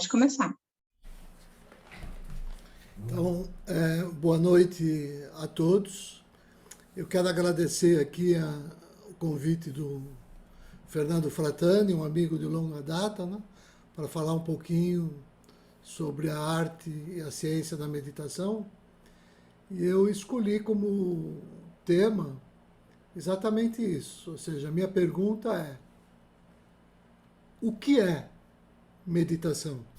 Pode começar. Então, boa noite a todos. Eu quero agradecer aqui o convite do Fernando Fratani, um amigo de longa data, né, para falar um pouquinho sobre a arte e a ciência da meditação. E eu escolhi como tema exatamente isso. Ou seja, a minha pergunta é: o que é meditação?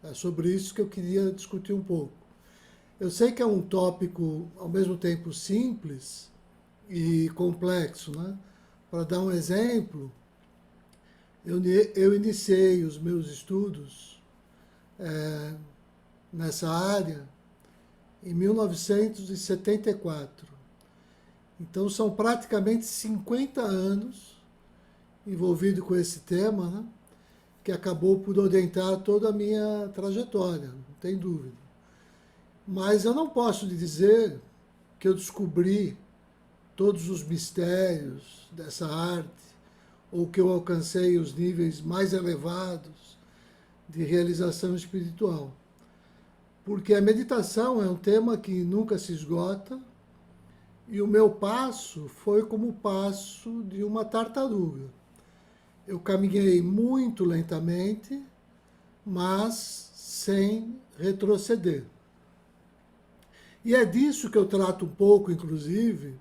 É sobre isso que eu queria discutir um pouco. Eu sei que é um tópico ao mesmo tempo simples e complexo, né? Para dar um exemplo, eu iniciei os meus estudos nessa área em 1974. Então são praticamente 50 anos envolvido com esse tema, né? Que acabou por orientar toda a minha trajetória, não tem dúvida. Mas eu não posso lhe dizer que eu descobri todos os mistérios dessa arte ou que eu alcancei os níveis mais elevados de realização espiritual. Porque a meditação é um tema que nunca se esgota e o meu passo foi como o passo de uma tartaruga. Eu caminhei muito lentamente, mas sem retroceder. E é disso que eu trato um pouco, inclusive,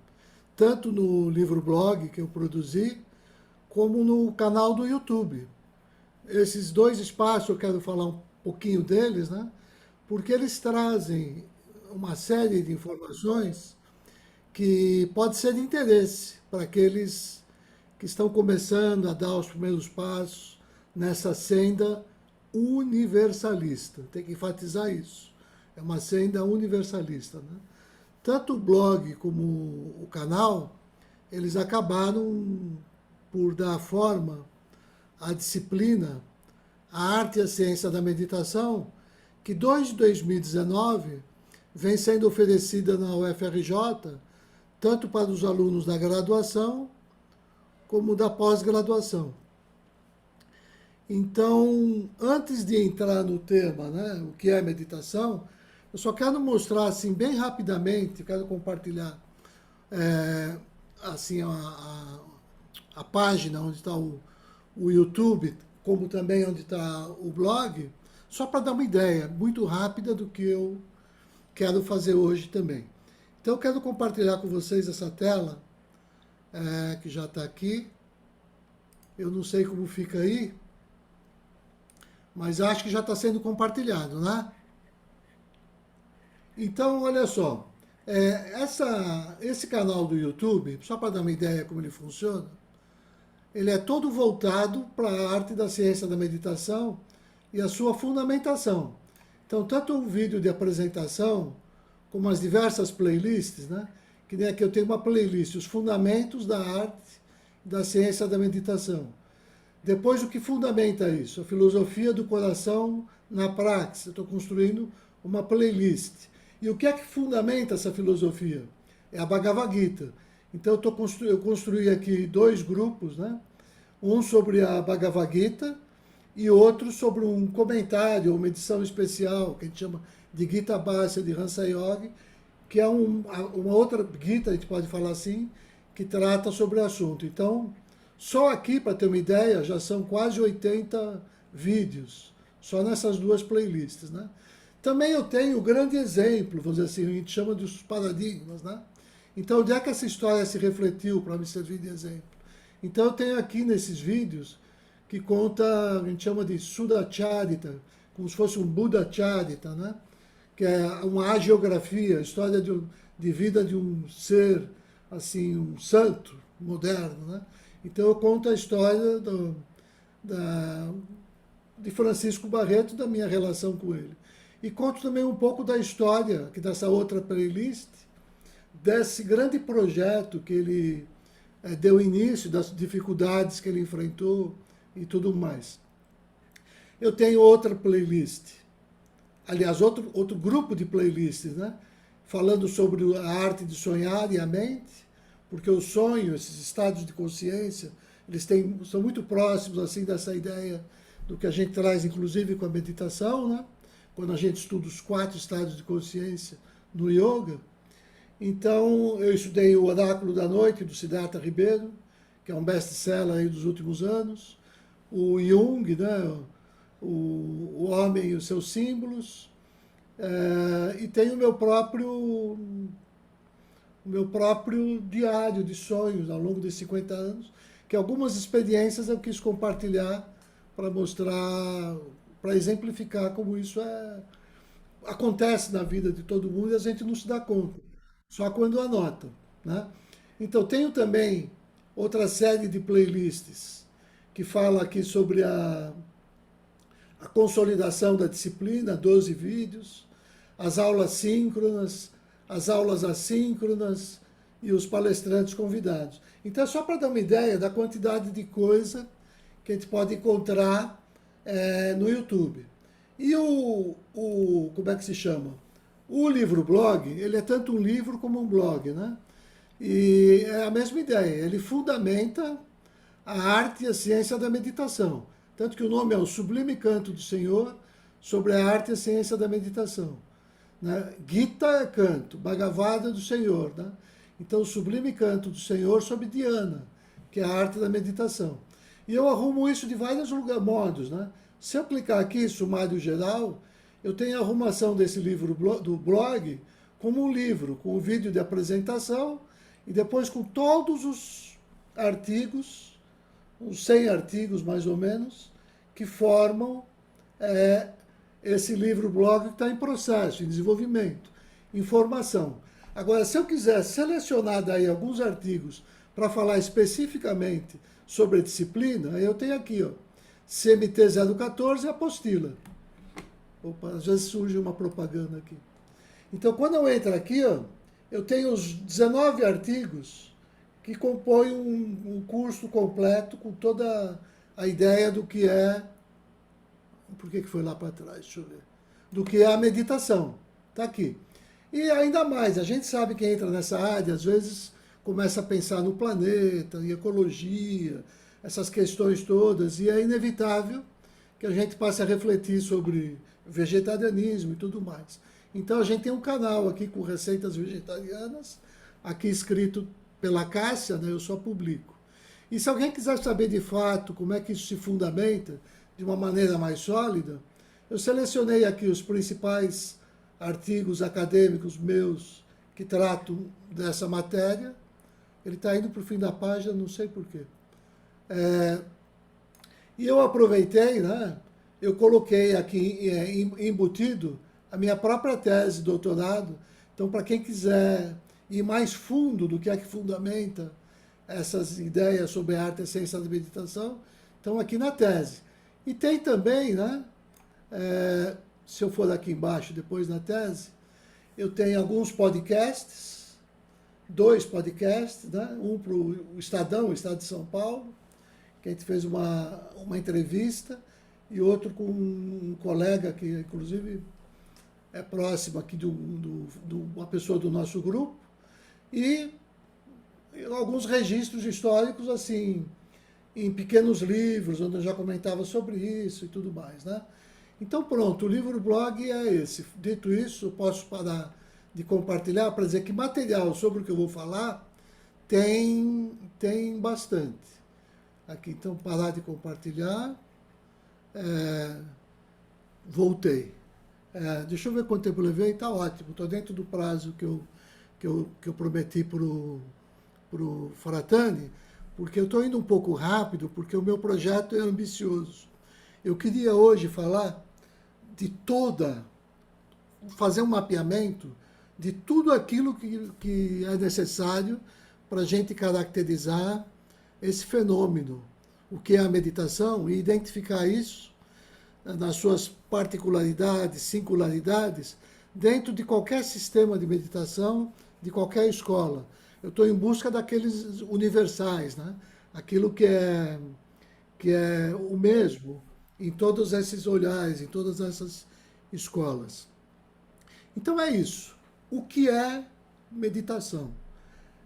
tanto no livro-blog que eu produzi, como no canal do YouTube. Esses dois espaços eu quero falar um pouquinho deles, né? Porque eles trazem uma série de informações que pode ser de interesse para aqueles que estão começando a dar os primeiros passos nessa senda universalista. Tem que enfatizar isso. É uma senda universalista, né? Tanto o blog como o canal, eles acabaram por dar forma à disciplina, a arte e a ciência da meditação, que desde 2019 vem sendo oferecida na UFRJ, tanto para os alunos da graduação como da pós-graduação. Então, antes de entrar no tema, né, o que é meditação, eu só quero mostrar assim bem rapidamente, quero compartilhar assim a página onde está o YouTube, como também onde está o blog, só para dar uma ideia muito rápida do que eu quero fazer hoje também. Então eu quero compartilhar com vocês essa tela, que já está aqui. Eu não sei como fica aí, mas acho que já está sendo compartilhado, né? Então, olha só, esse canal do YouTube, só para dar uma ideia como ele funciona, ele é todo voltado para a arte da ciência da meditação e a sua fundamentação. Então, tanto um vídeo de apresentação, como as diversas playlists, né? Que nem aqui eu tenho uma playlist, os fundamentos da arte da ciência da meditação. Depois, o que fundamenta isso? A filosofia do coração na prática. Eu estou construindo uma playlist. E o que é que fundamenta essa filosofia? É a Bhagavad Gita. Então, eu construí aqui dois grupos, né? Um sobre a Bhagavad Gita e outro sobre um comentário, uma edição especial, que a gente chama de Gita Bhashya de Hansa Yogi, que é uma outra Gita, a gente pode falar assim, que trata sobre o assunto. Então, só aqui, para ter uma ideia, já são quase 80 vídeos, só nessas duas playlists, né? Também eu tenho um grande exemplo, vamos dizer assim, a gente chama dos paradigmas, né? Então, onde é que essa história se refletiu para me servir de exemplo? Então, eu tenho aqui nesses vídeos que conta, a gente chama de Sudacharita, como se fosse um Buddha Charita, né? Que é uma hagiografia, a história de vida de um ser, assim, um santo moderno, né? Então, eu conto a história de Francisco Barreto, da minha relação com ele. E conto também um pouco da história, que dessa outra playlist, desse grande projeto que ele deu início, das dificuldades que ele enfrentou e tudo mais. Eu tenho outra playlist, aliás, outro grupo de playlists, né? Falando sobre a arte de sonhar e a mente, porque o sonho, esses estados de consciência, eles são muito próximos assim dessa ideia do que a gente traz, inclusive, com a meditação, né? Quando a gente estuda os 4 estados de consciência no yoga. Então, eu estudei o Oráculo da Noite, do Siddhartha Ribeiro, que é um best-seller aí dos últimos anos, o Jung, né? O Homem e os seus símbolos, e tenho o meu próprio diário de sonhos ao longo desses 50 anos, que algumas experiências eu quis compartilhar para mostrar, para exemplificar como isso acontece na vida de todo mundo e a gente não se dá conta, só quando anota, né? Então tenho também outra série de playlists que fala aqui sobre a consolidação da disciplina, 12 vídeos, as aulas síncronas, as aulas assíncronas e os palestrantes convidados. Então, é só para dar uma ideia da quantidade de coisa que a gente pode encontrar no YouTube. E como é que se chama? O livro-blog, ele é tanto um livro como um blog, né? E é a mesma ideia, ele fundamenta a arte e a ciência da meditação. Tanto que o nome é O Sublime Canto do Senhor sobre a arte e a ciência da meditação. Né? Gita é canto, Bhagavata é do Senhor. Né? Então, o Sublime Canto do Senhor sobre Dhyana, que é a arte da meditação. E eu arrumo isso de vários modos. Né? Se eu clicar aqui, sumário geral, eu tenho a arrumação desse livro do blog como um livro, com o vídeo de apresentação e depois com todos os artigos, uns 100 artigos mais ou menos, que formam esse livro-blog que está em processo, em desenvolvimento, em formação. Agora, se eu quiser selecionar daí alguns artigos para falar especificamente sobre a disciplina, eu tenho aqui, ó, CMT 014 e apostila. Opa, às vezes surge uma propaganda aqui. Então, quando eu entro aqui, ó, eu tenho os 19 artigos que compõem um curso completo com toda a ideia do que é... Por que foi lá para trás? Deixa eu ver. Do que é a meditação. Está aqui. E ainda mais, a gente sabe que entra nessa área, às vezes começa a pensar no planeta, em ecologia, essas questões todas, e é inevitável que a gente passe a refletir sobre vegetarianismo e tudo mais. Então a gente tem um canal aqui com receitas vegetarianas, aqui escrito pela Cássia, né, eu só publico. E se alguém quiser saber de fato como é que isso se fundamenta de uma maneira mais sólida, eu selecionei aqui os principais artigos acadêmicos meus que tratam dessa matéria. Ele está indo para o fim da página, não sei porquê. E eu aproveitei, né, eu coloquei aqui embutido a minha própria tese de doutorado. Então, para quem quiser ir mais fundo do que é que fundamenta essas ideias sobre a arte e a ciência da meditação, estão aqui na tese. E tem também, né, se eu for aqui embaixo, depois na tese, eu tenho alguns podcasts, 2 podcasts, né, um para o Estadão, o Estado de São Paulo, que a gente fez uma entrevista, e outro com um colega que, inclusive, é próximo aqui de uma pessoa do nosso grupo, e alguns registros históricos, assim, em pequenos livros, onde eu já comentava sobre isso e tudo mais, né? Então, pronto, o livro-blog é esse. Dito isso, eu posso parar de compartilhar para dizer que material sobre o que eu vou falar tem bastante. Aqui, então, parar de compartilhar. Voltei. Deixa eu ver quanto tempo eu levei. Está ótimo, estou dentro do prazo que eu prometi para o Fratani, porque eu estou indo um pouco rápido, porque o meu projeto é ambicioso. Eu queria hoje falar fazer um mapeamento de tudo aquilo que é necessário para a gente caracterizar esse fenômeno, o que é a meditação, e identificar isso nas suas particularidades, singularidades, dentro de qualquer sistema de meditação, de qualquer escola. Eu estou em busca daqueles universais, né? Aquilo que é o mesmo em todos esses olhares, em todas essas escolas. Então é isso. O que é meditação?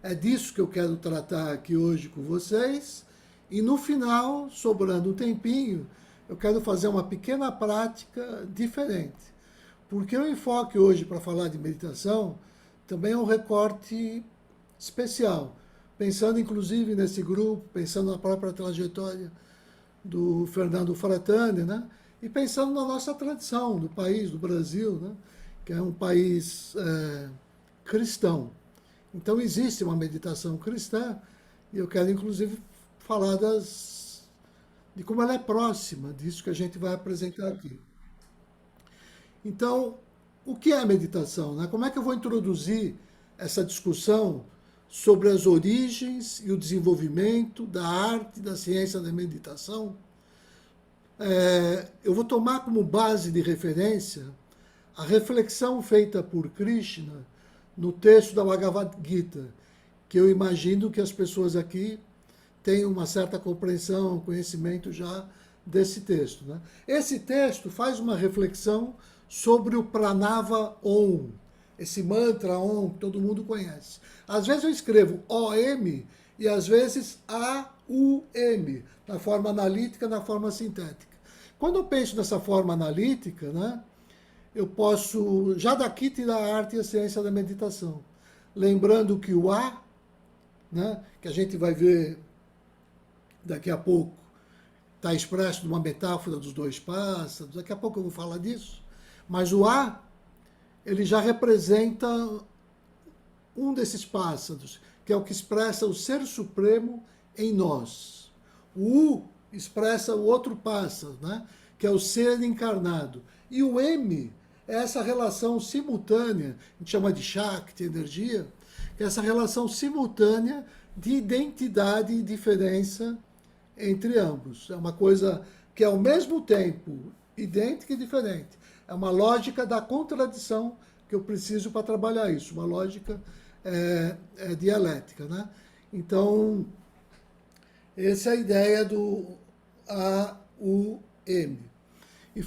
É disso que eu quero tratar aqui hoje com vocês. E no final, sobrando um tempinho, eu quero fazer uma pequena prática diferente. Porque o enfoque hoje para falar de meditação também é um recorte especial, pensando inclusive nesse grupo, pensando na própria trajetória do Fernando Fratani, né? E pensando na nossa tradição, do país, do Brasil, né? Que é um país cristão. Então existe uma meditação cristã e eu quero inclusive falar de como ela é próxima disso que a gente vai apresentar aqui. Então, o que é a meditação, né? Como é que eu vou introduzir essa discussão sobre as origens e o desenvolvimento da arte, da ciência da meditação? Eu vou tomar como base de referência a reflexão feita por Krishna no texto da Bhagavad Gita, que eu imagino que as pessoas aqui tenham uma certa compreensão, conhecimento já desse texto, né? Esse texto faz uma reflexão sobre o Pranava Om, esse mantra Om que todo mundo conhece. Às vezes eu escrevo OM e às vezes AUM, na forma analítica, na forma sintética. Quando eu penso nessa forma analítica, né, eu posso já daqui tirar a arte e a ciência da meditação. Lembrando que o A, né, que a gente vai ver daqui a pouco, está expresso numa metáfora dos dois pássaros, daqui a pouco eu vou falar disso, mas o A, ele já representa um desses pássaros, que é o que expressa o Ser Supremo em nós. O U expressa o outro pássaro, né? Que é o ser encarnado. E o M é essa relação simultânea, a gente chama de Shakti, energia, que é essa relação simultânea de identidade e diferença entre ambos. É uma coisa que é ao mesmo tempo idêntica e diferente. É uma lógica da contradição que eu preciso para trabalhar isso, uma lógica dialética, né? Então, essa é a ideia do A-U-M. E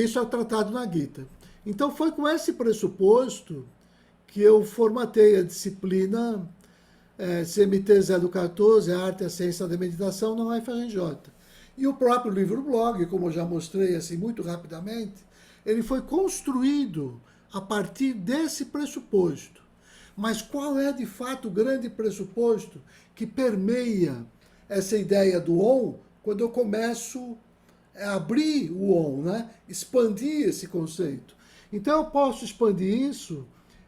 isso é tratado na Gita. Então, foi com esse pressuposto que eu formatei a disciplina CMT 014, a Arte e a Ciência da Meditação, na UFRJ. E o próprio livro-blog, como eu já mostrei assim muito rapidamente, ele foi construído a partir desse pressuposto. Mas qual é, de fato, o grande pressuposto que permeia essa ideia do OM quando eu começo a abrir o OM, né? Expandir esse conceito? Então eu posso expandir isso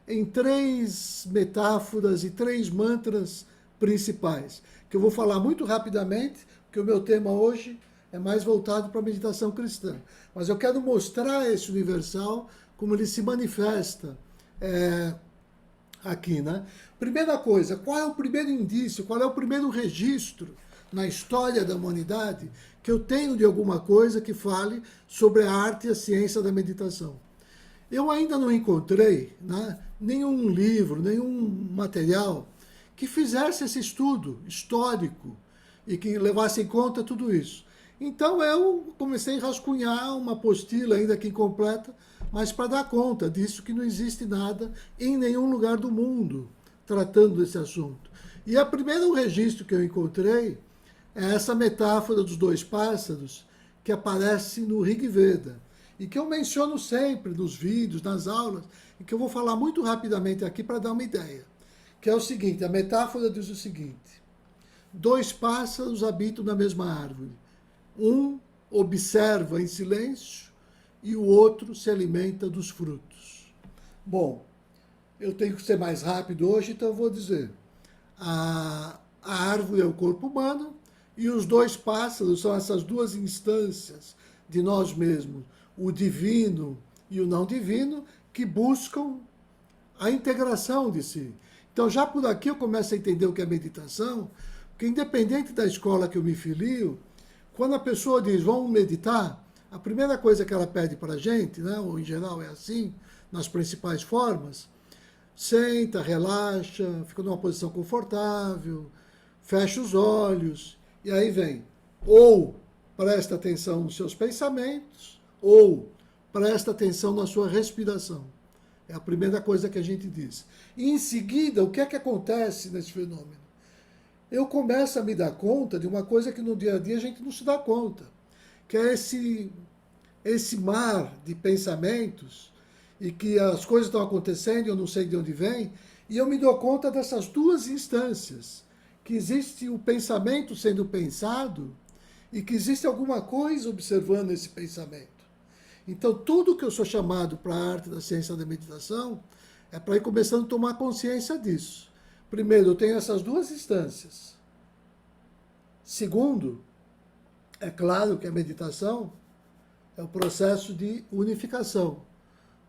em 3 metáforas e 3 mantras principais, que eu vou falar muito rapidamente, porque o meu tema hoje é mais voltado para a meditação cristã. Mas eu quero mostrar esse universal, como ele se manifesta aqui, né? Primeira coisa, qual é o primeiro indício, qual é o primeiro registro na história da humanidade que eu tenho de alguma coisa que fale sobre a arte e a ciência da meditação? Eu ainda não encontrei, né, nenhum livro, nenhum material que fizesse esse estudo histórico e que levasse em conta tudo isso. Então eu comecei a rascunhar uma apostila, ainda que incompleta, mas para dar conta disso que não existe nada em nenhum lugar do mundo tratando desse assunto. E o primeiro registro que eu encontrei é essa metáfora dos 2 pássaros que aparece no Rig Veda e que eu menciono sempre nos vídeos, nas aulas, e que eu vou falar muito rapidamente aqui para dar uma ideia. Que é o seguinte, a metáfora diz o seguinte: 2 pássaros habitam na mesma árvore. Um observa em silêncio e o outro se alimenta dos frutos. Bom, eu tenho que ser mais rápido hoje, então eu vou dizer. A árvore é o corpo humano e os 2 pássaros são essas 2 instâncias de nós mesmos, o divino e o não divino, que buscam a integração de si. Então, já por aqui eu começo a entender o que é meditação, porque independente da escola que eu me filio, quando a pessoa diz, vamos meditar, a primeira coisa que ela pede para a gente, né, ou em geral é assim, nas principais formas, senta, relaxa, fica numa posição confortável, fecha os olhos, e aí vem, ou presta atenção nos seus pensamentos, ou presta atenção na sua respiração. É a primeira coisa que a gente diz. E em seguida, o que é que acontece nesse fenômeno? Eu começo a me dar conta de uma coisa que no dia a dia a gente não se dá conta, que é esse mar de pensamentos e que as coisas estão acontecendo, eu não sei de onde vem, e eu me dou conta dessas duas instâncias, que existe o pensamento sendo pensado e que existe alguma coisa observando esse pensamento. Então, tudo que eu sou chamado para a arte da ciência da meditação é para ir começando a tomar consciência disso. Primeiro, eu tenho essas duas instâncias. Segundo, é claro que a meditação é o processo de unificação,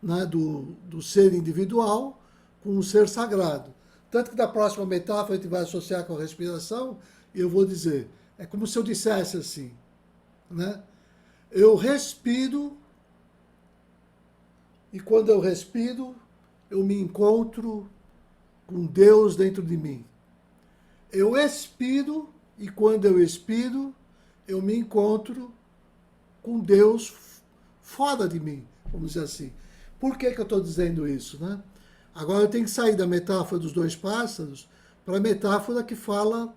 né, do ser individual com o ser sagrado. Tanto que da próxima metáfora a gente vai associar com a respiração e eu vou dizer, é como se eu dissesse assim, né? Eu respiro e quando eu respiro, eu me encontro com Deus dentro de mim. Eu expiro e quando eu expiro, eu me encontro com Deus fora de mim, vamos dizer assim. Por que eu estou dizendo isso, né? Agora eu tenho que sair da metáfora dos dois pássaros para a metáfora que fala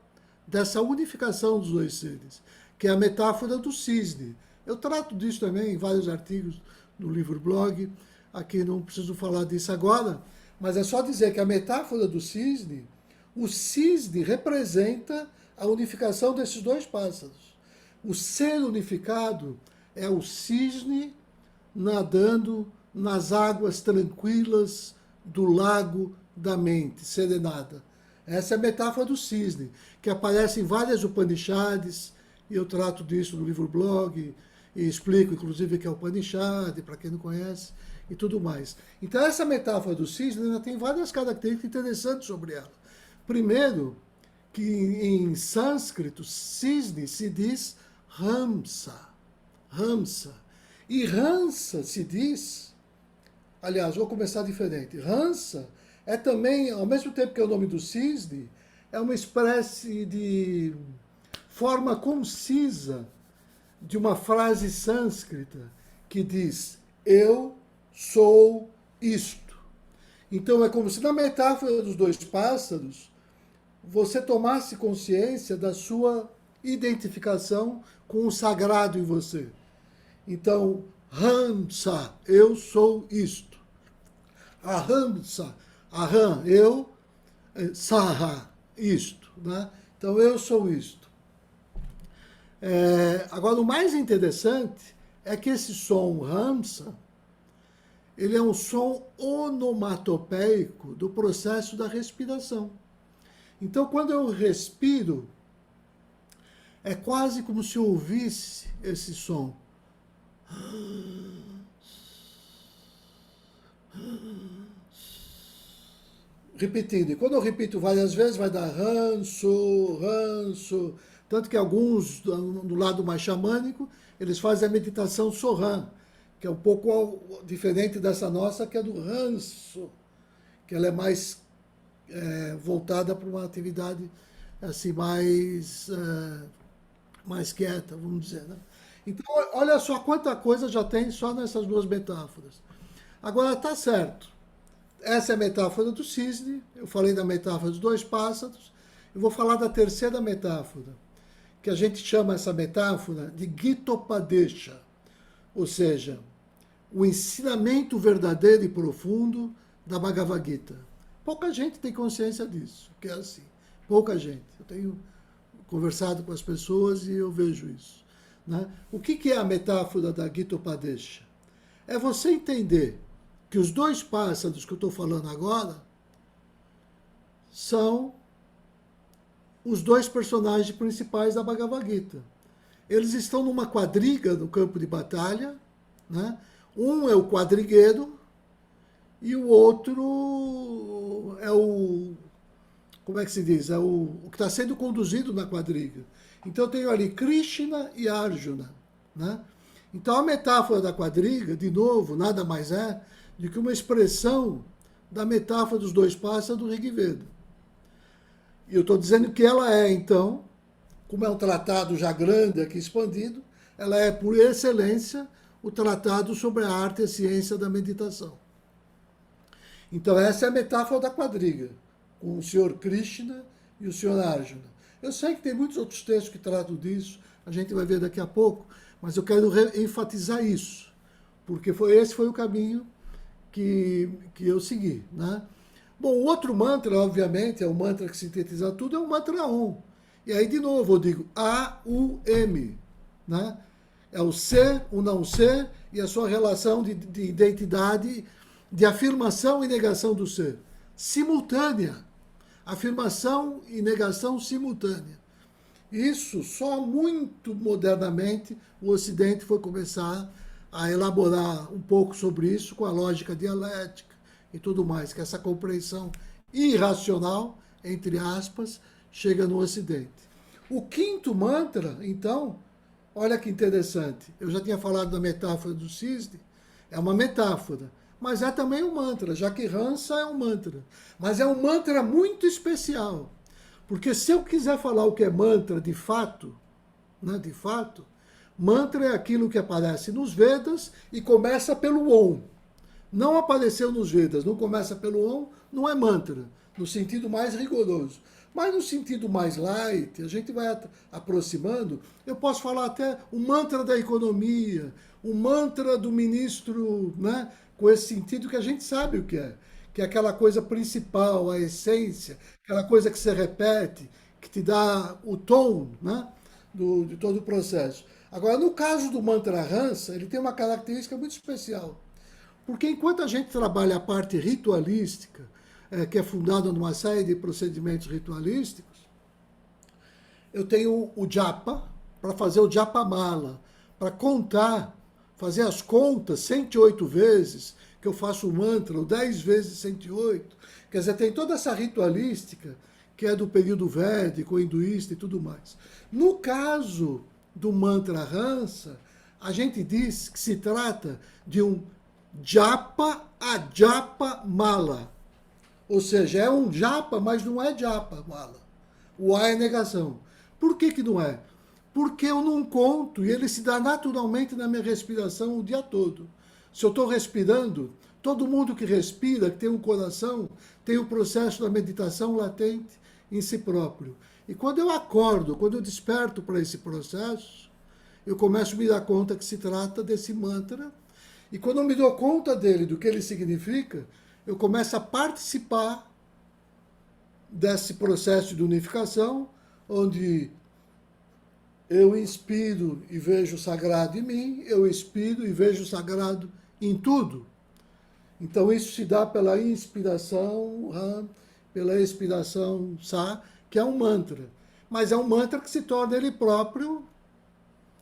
dessa unificação dos dois seres, que é a metáfora do cisne. Eu trato disso também em vários artigos no livro blog, aqui não preciso falar disso agora, mas é só dizer que a metáfora do cisne, o cisne representa a unificação desses dois pássaros. O ser unificado é o cisne nadando nas águas tranquilas do lago da mente, serenada. Essa é a metáfora do cisne, que aparece em várias Upanishads, e eu trato disso no livro blog, e explico, inclusive, que é o Upanishad, para quem não conhece, e tudo mais. Então, essa metáfora do cisne ainda tem várias características interessantes sobre ela. Primeiro, que em sânscrito, cisne se diz Hamsa. Hamsa. E Hansa se diz, aliás, vou começar diferente. Hansa é também, ao mesmo tempo que é o nome do cisne, é uma espécie de forma concisa de uma frase sânscrita que diz, eu sou isto. Então é como se na metáfora dos dois pássaros, você tomasse consciência da sua identificação com o sagrado em você. Então, Hamsa, eu sou isto. Ahamsa, aham, eu, saha, isto. Né? Então, eu sou isto. Agora, o mais interessante é que esse som Hamsa, ele é um som onomatopeico do processo da respiração. Então, quando eu respiro, é quase como se eu ouvisse esse som. Repetindo. E quando eu repito várias vezes, vai dar ranço, ranço. Tanto que alguns, do lado mais xamânico, eles fazem a meditação Sohan, que é um pouco diferente dessa nossa, que é do ranço, que ela é mais voltada para uma atividade assim mais quieta, vamos dizer, né? Então, olha só quanta coisa já tem só nessas duas metáforas. Agora, tá certo. Essa é a metáfora do cisne, eu falei da metáfora dos dois pássaros, eu vou falar da terceira metáfora, que a gente chama essa metáfora de Gitopadesha, ou seja, o ensinamento verdadeiro e profundo da Bhagavad Gita. Pouca gente tem consciência disso, que é assim, pouca gente. Eu tenho conversado com as pessoas e eu vejo isso. Né? O que é a metáfora da Gitopadesha? É você entender que os dois pássaros que eu estou falando agora são os dois personagens principais da Bhagavad Gita. Eles estão numa quadriga no campo de batalha, né? Um é o quadrigueiro e o outro é o, como é que se diz? É o que está sendo conduzido na quadriga. Então eu tenho ali Krishna e Arjuna, né? Então a metáfora da quadriga, de novo, nada mais é do que uma expressão da metáfora dos dois pássaros do Rig Veda. E eu estou dizendo que ela é, então, como é um tratado já grande aqui expandido, ela é, por excelência, o tratado sobre a arte e a ciência da meditação. Então essa é a metáfora da quadriga, com o Senhor Krishna e o Senhor Arjuna. Eu sei que tem muitos outros textos que tratam disso, a gente vai ver daqui a pouco, Mas eu quero enfatizar isso, porque esse foi o caminho que eu segui, né? Bom, o outro mantra, obviamente, é o mantra que sintetiza tudo, é o mantra Om. E aí, de novo, eu digo A-U-M, né? É o ser, o não ser e a sua relação de identidade, de afirmação e negação do ser. Simultânea. Afirmação e negação simultânea. Isso só muito modernamente o Ocidente foi começar a elaborar um pouco sobre isso com a lógica dialética e tudo mais, que essa compreensão irracional, entre aspas, chega no Ocidente. O quinto mantra, então, olha que interessante, eu já tinha falado da metáfora do cisne, é uma metáfora, mas é também um mantra, já que Hansa é um mantra, mas é um mantra muito especial, porque se eu quiser falar o que é mantra de fato, né, de fato, mantra é aquilo que aparece nos Vedas e começa pelo Om. Não apareceu nos Vedas, não começa pelo Om, não é mantra, no sentido mais rigoroso. Mas no sentido mais light, a gente vai aproximando, eu posso falar até o mantra da economia, o mantra do ministro, né, com esse sentido que a gente sabe o que é aquela coisa principal, a essência, aquela coisa que se repete, que te dá o tom, né, de todo o processo. Agora, no caso do mantra Hansa, ele tem uma característica muito especial. Porque enquanto a gente trabalha a parte ritualística, que é fundada numa série de procedimentos ritualísticos, eu tenho o japa, para fazer o japamala, para contar, fazer as contas 108 vezes, que eu faço o mantra, ou 10 vezes 108. Quer dizer, tem toda essa ritualística, que é do período védico, hinduísta e tudo mais. No caso do mantra Hansa, a gente diz que se trata de um japa a japa mala. Ou seja, é um japa, mas não é japa mala. O A é negação. Por que não é? Porque eu não conto e ele se dá naturalmente na minha respiração o dia todo. Se eu estou respirando, todo mundo que respira, que tem um coração, tem o processo da meditação latente em si próprio. E quando eu acordo, quando eu desperto para esse processo, eu começo a me dar conta que se trata desse mantra. E quando eu me dou conta dele, do que ele significa, eu começo a participar desse processo de unificação, onde eu inspiro e vejo o sagrado em mim, eu expiro e vejo o sagrado em tudo. Então isso se dá pela inspiração Ram, pela expiração Sa, que é um mantra. Mas é um mantra que se torna ele próprio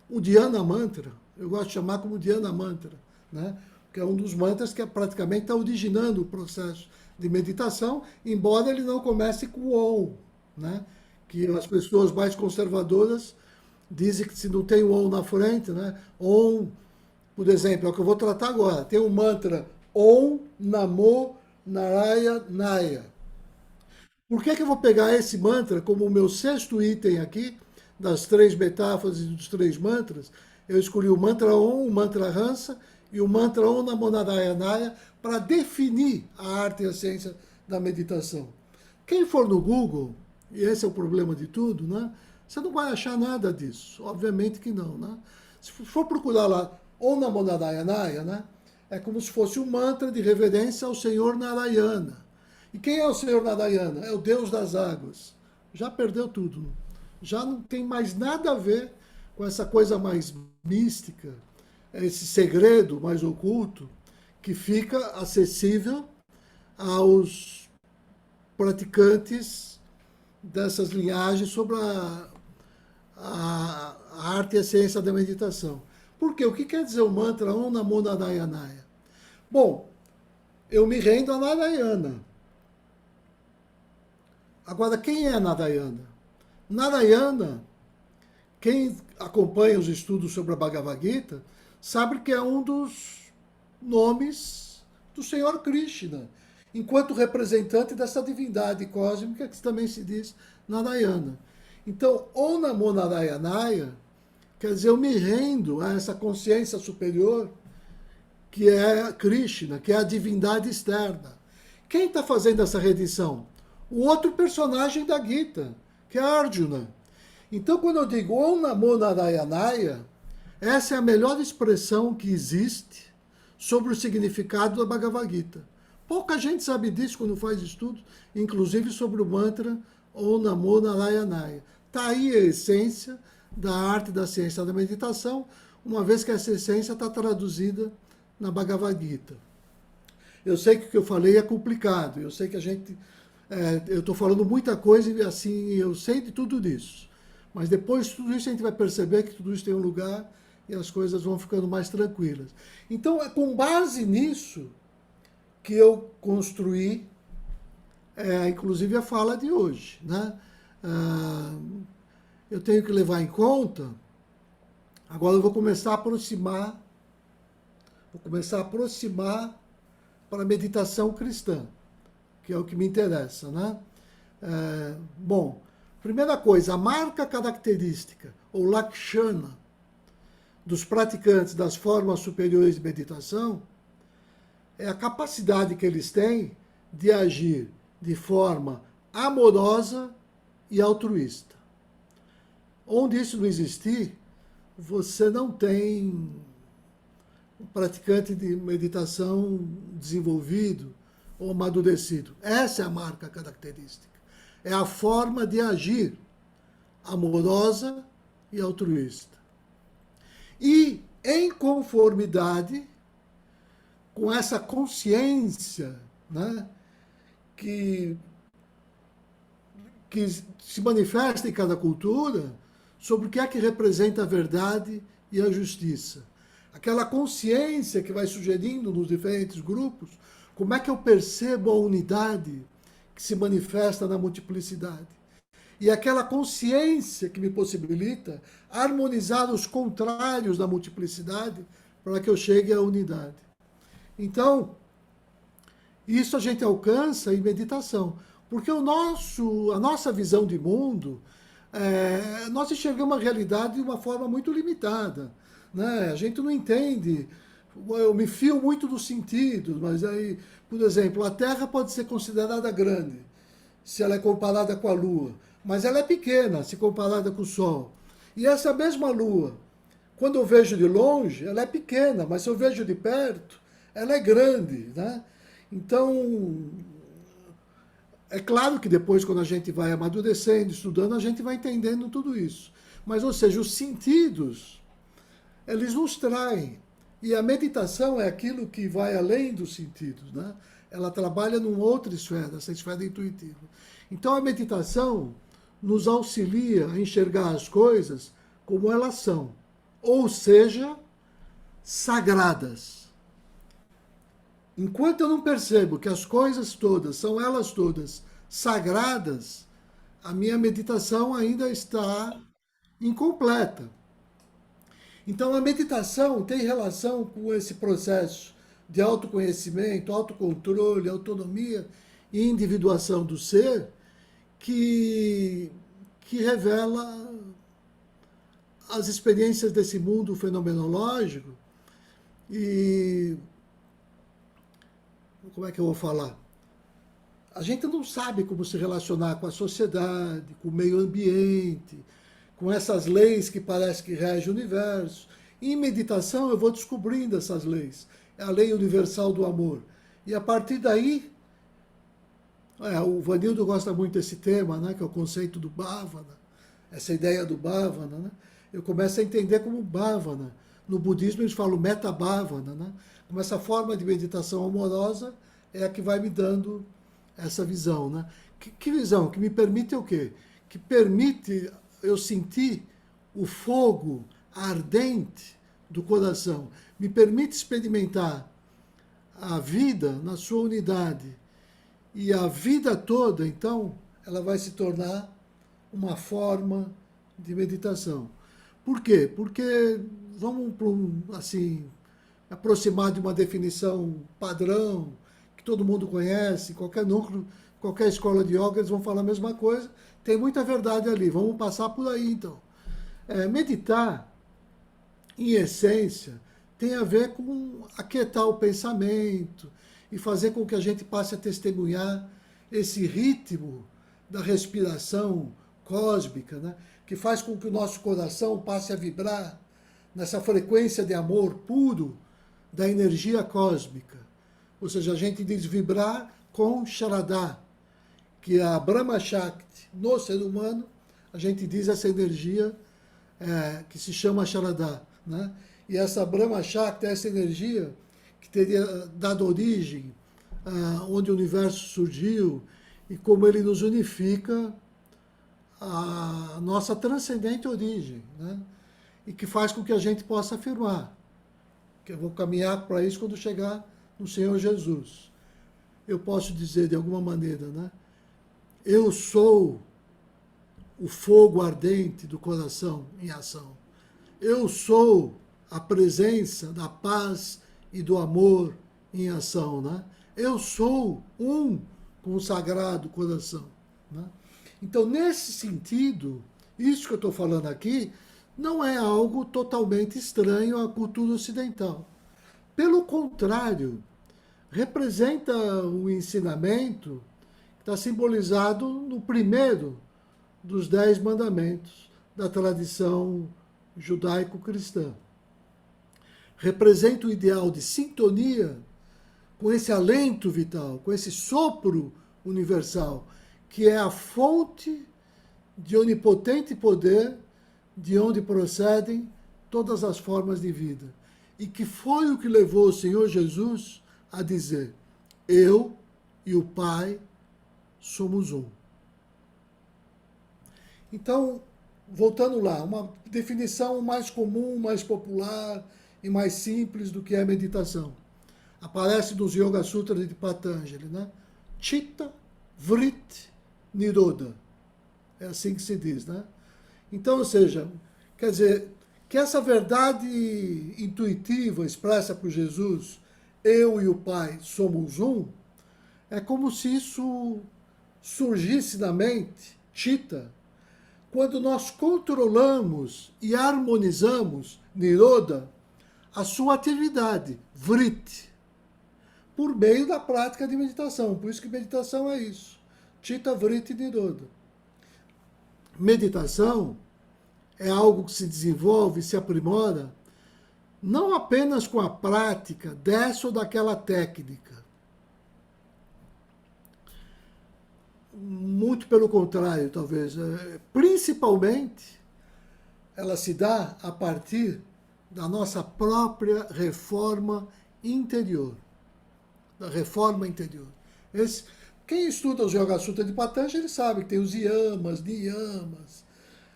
o Dhyana Mantra. Eu gosto de chamar como Dhyana Mantra, né? Que é um dos mantras que praticamente está originando o processo de meditação, embora ele não comece com o Om, né? Que as pessoas mais conservadoras dizem que se não tem o Om na frente, né? Om, por exemplo, é o que eu vou tratar agora. Tem o mantra Om Namo Narayana. Por que eu vou pegar esse mantra como o meu sexto item aqui, das 3 metáforas e dos 3 mantras? Eu escolhi o mantra Om, o mantra Hansa e o mantra Om Namo Narayana para definir a arte e a ciência da meditação. Quem for no Google, e esse é o problema de tudo, né? Você não vai achar nada disso. Obviamente que não, né? Se for procurar lá Om Namo Narayana, né? É como se fosse um mantra de reverência ao Senhor Narayana. E quem é o Senhor Narayana? É o Deus das águas. Já perdeu tudo. Já não tem mais nada a ver com essa coisa mais mística, esse segredo mais oculto, que fica acessível aos praticantes dessas linhagens sobre a arte e a ciência da meditação. Por quê? O que quer dizer o mantra Om Namo Narayana? Bom, eu me rendo a Narayana. Agora, quem é Narayana? Narayana, quem acompanha os estudos sobre a Bhagavad Gita, sabe que é um dos nomes do Senhor Krishna, enquanto representante dessa divindade cósmica que também se diz Narayana. Então, Om Namo Narayana quer dizer, eu me rendo a essa consciência superior que é Krishna, que é a divindade externa. Quem está fazendo essa rendição? O outro personagem da Gita, que é Arjuna. Então, quando eu digo Om Namo Narayana, Essa é a melhor expressão que existe sobre o significado da Bhagavad Gita. Pouca gente sabe disso quando faz estudos, inclusive sobre o mantra Om Namo Narayanaya. Está aí a essência da arte da ciência da meditação, uma vez que essa essência está traduzida na Bhagavad Gita. Eu sei que o que eu falei é complicado, eu sei que eu estou falando muita coisa e assim, eu sei de tudo isso. Mas depois de tudo isso a gente vai perceber que tudo isso tem um lugar e as coisas vão ficando mais tranquilas. Então, é com base nisso que eu construí, inclusive, a fala de hoje. Né? Eu tenho que levar em conta, agora eu vou começar a aproximar para a meditação cristã, que é o que me interessa. Né? Bom, primeira coisa, a marca característica, ou lakshana, dos praticantes das formas superiores de meditação é a capacidade que eles têm de agir de forma amorosa e altruísta. Onde isso não existir, você não tem um praticante de meditação desenvolvido ou amadurecido. Essa é a marca característica. É a forma de agir amorosa e altruísta. E em conformidade com essa consciência, né, que se manifesta em cada cultura sobre o que é que representa a verdade e a justiça. Aquela consciência que vai sugerindo nos diferentes grupos como é que eu percebo a unidade que se manifesta na multiplicidade. E aquela consciência que me possibilita harmonizar os contrários da multiplicidade para que eu chegue à unidade. Então, isso a gente alcança em meditação. Porque a nossa visão de mundo, nós enxergamos a realidade de uma forma muito limitada. Né? A gente não entende. Eu me fio muito dos sentidos, mas aí, por exemplo, a Terra pode ser considerada grande, se ela é comparada com a Lua. Mas ela é pequena se comparada com o Sol. E essa mesma Lua, quando eu vejo de longe, ela é pequena, mas se eu vejo de perto, ela é grande. Né? Então, é claro que depois, quando a gente vai amadurecendo, estudando, a gente vai entendendo tudo isso. Mas, ou seja, os sentidos, eles nos traem. E a meditação é aquilo que vai além dos sentidos. Né? Ela trabalha numa outra esfera, essa esfera intuitiva. Então, a meditação nos auxilia a enxergar as coisas como elas são, ou seja, sagradas. Enquanto eu não percebo que as coisas todas são elas todas sagradas, a minha meditação ainda está incompleta. Então, a meditação tem relação com esse processo de autoconhecimento, autocontrole, autonomia e individuação do ser, que revela as experiências desse mundo fenomenológico e... Como é que eu vou falar? A gente não sabe como se relacionar com a sociedade, com o meio ambiente, com essas leis que parece que regem o universo. Em meditação eu vou descobrindo essas leis. É a lei universal do amor. E a partir daí, o Vanildo gosta muito desse tema, né, que é o conceito do Bhavana, essa ideia do Bhavana. Né? Eu começo a entender como Bhavana. No budismo eles falam Metta-Bhavana, né? Como essa forma de meditação amorosa é a que vai me dando essa visão. Né? Que visão? Que me permite o quê? Que permite eu sentir o fogo ardente do coração. Me permite experimentar a vida na sua unidade. E a vida toda, então, ela vai se tornar uma forma de meditação. Por quê? Porque, vamos assim, aproximar de uma definição padrão, que todo mundo conhece, qualquer núcleo, qualquer escola de yoga, eles vão falar a mesma coisa. Tem muita verdade ali, vamos passar por aí, então. Meditar, em essência, tem a ver com aquietar o pensamento e fazer com que a gente passe a testemunhar esse ritmo da respiração cósmica, né? Que faz com que o nosso coração passe a vibrar nessa frequência de amor puro da energia cósmica. Ou seja, a gente diz vibrar com Sharada, que é a Brahma Shakti no ser humano, a gente diz essa energia que se chama Sharada, né? E essa Brahma Shakti é essa energia que teria dado origem onde o universo surgiu e como ele nos unifica a nossa transcendente origem, né? E que faz com que a gente possa afirmar, que eu vou caminhar para isso quando chegar no Senhor Jesus. Eu posso dizer de alguma maneira, né? Eu sou o fogo ardente do coração em ação. Eu sou a presença da paz e do amor em ação, né? Eu sou um com o sagrado coração, né? Então, nesse sentido, isso que eu estou falando aqui não é algo totalmente estranho à cultura ocidental. Pelo contrário, representa um ensinamento que está simbolizado no primeiro dos 10 mandamentos da tradição judaico-cristã. Representa o ideal de sintonia com esse alento vital, com esse sopro universal, que é a fonte de onipotente poder de onde procedem todas as formas de vida. E que foi o que levou o Senhor Jesus a dizer: eu e o Pai somos um. Então, voltando lá, uma definição mais comum, mais popular e mais simples do que é meditação. Aparece nos Yoga Sutras de Patanjali, né? Chitta, Vritti, Nirodha. É assim que se diz, né? Então, ou seja, quer dizer, que essa verdade intuitiva expressa por Jesus, eu e o Pai somos um, é como se isso surgisse na mente, Chitta, quando nós controlamos e harmonizamos, Nirodha, a sua atividade, Vritti, por meio da prática de meditação. Por isso que meditação é isso. Chitta, Vritti, Nirodha. Meditação é algo que se desenvolve, se aprimora, não apenas com a prática dessa ou daquela técnica. Muito pelo contrário, talvez. Principalmente, ela se dá a partir da nossa própria reforma interior. Da reforma interior. Quem estuda os Yoga Sutras de Patanjali sabe que tem os yamas, niyamas,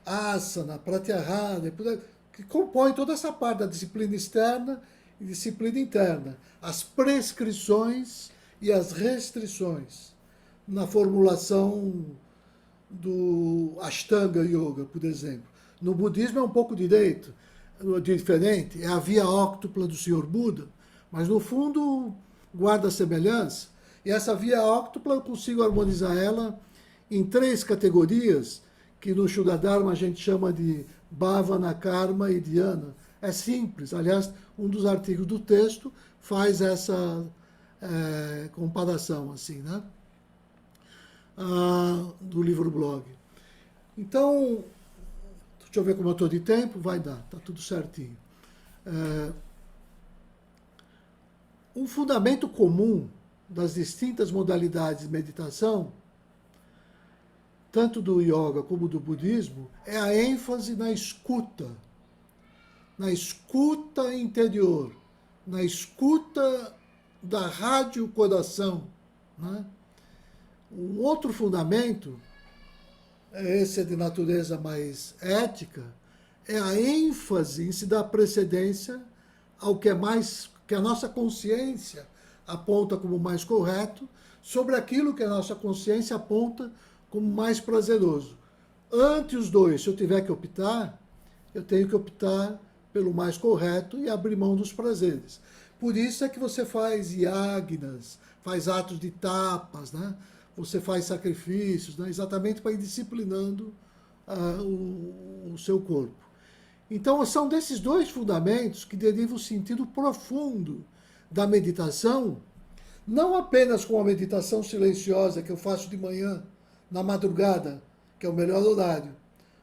asana, pratyahara, que compõem toda essa parte da disciplina externa e disciplina interna. As prescrições e as restrições na formulação do Ashtanga Yoga, por exemplo. No budismo é um pouco diferente, é a via óctupla do Senhor Buda, mas no fundo guarda semelhança. E essa via óctupla eu consigo harmonizar ela em 3 categorias, que no Shuddha-dharma a gente chama de Bhavana, Karma e Dhyana. É simples. Aliás, um dos artigos do texto faz essa comparação, assim, né? Do livro blog. Então, deixa eu ver como eu estou de tempo, vai dar, está tudo certinho. Um fundamento comum das distintas modalidades de meditação, tanto do yoga como do budismo, é a ênfase na escuta interior, na escuta da rádio coração, né? Um outro fundamento, esse é de natureza mais ética, é a ênfase em se dar precedência ao que é mais, que a nossa consciência aponta como mais correto, sobre aquilo que a nossa consciência aponta como mais prazeroso. Ante os dois, se eu tiver que optar, eu tenho que optar pelo mais correto e abrir mão dos prazeres. Por isso é que você faz yagnas, faz atos de tapas, né? Você faz sacrifícios, né? Exatamente para ir disciplinando o seu corpo. Então, são desses 2 fundamentos que deriva o sentido profundo da meditação, não apenas com a meditação silenciosa que eu faço de manhã, na madrugada, que é o melhor horário,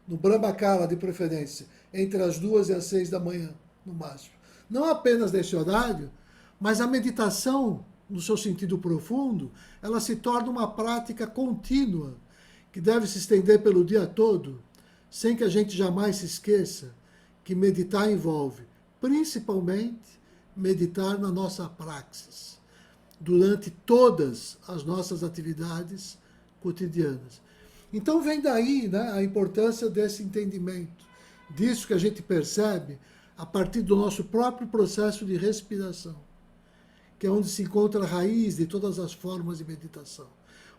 no Brahmacala de preferência, entre as 2 e as 6 da manhã, no máximo. Não apenas nesse horário, mas a meditação, no seu sentido profundo, ela se torna uma prática contínua, que deve se estender pelo dia todo, sem que a gente jamais se esqueça que meditar envolve, principalmente, meditar na nossa praxis, durante todas as nossas atividades cotidianas. Então vem daí, né, a importância desse entendimento, disso que a gente percebe a partir do nosso próprio processo de respiração, que é onde se encontra a raiz de todas as formas de meditação.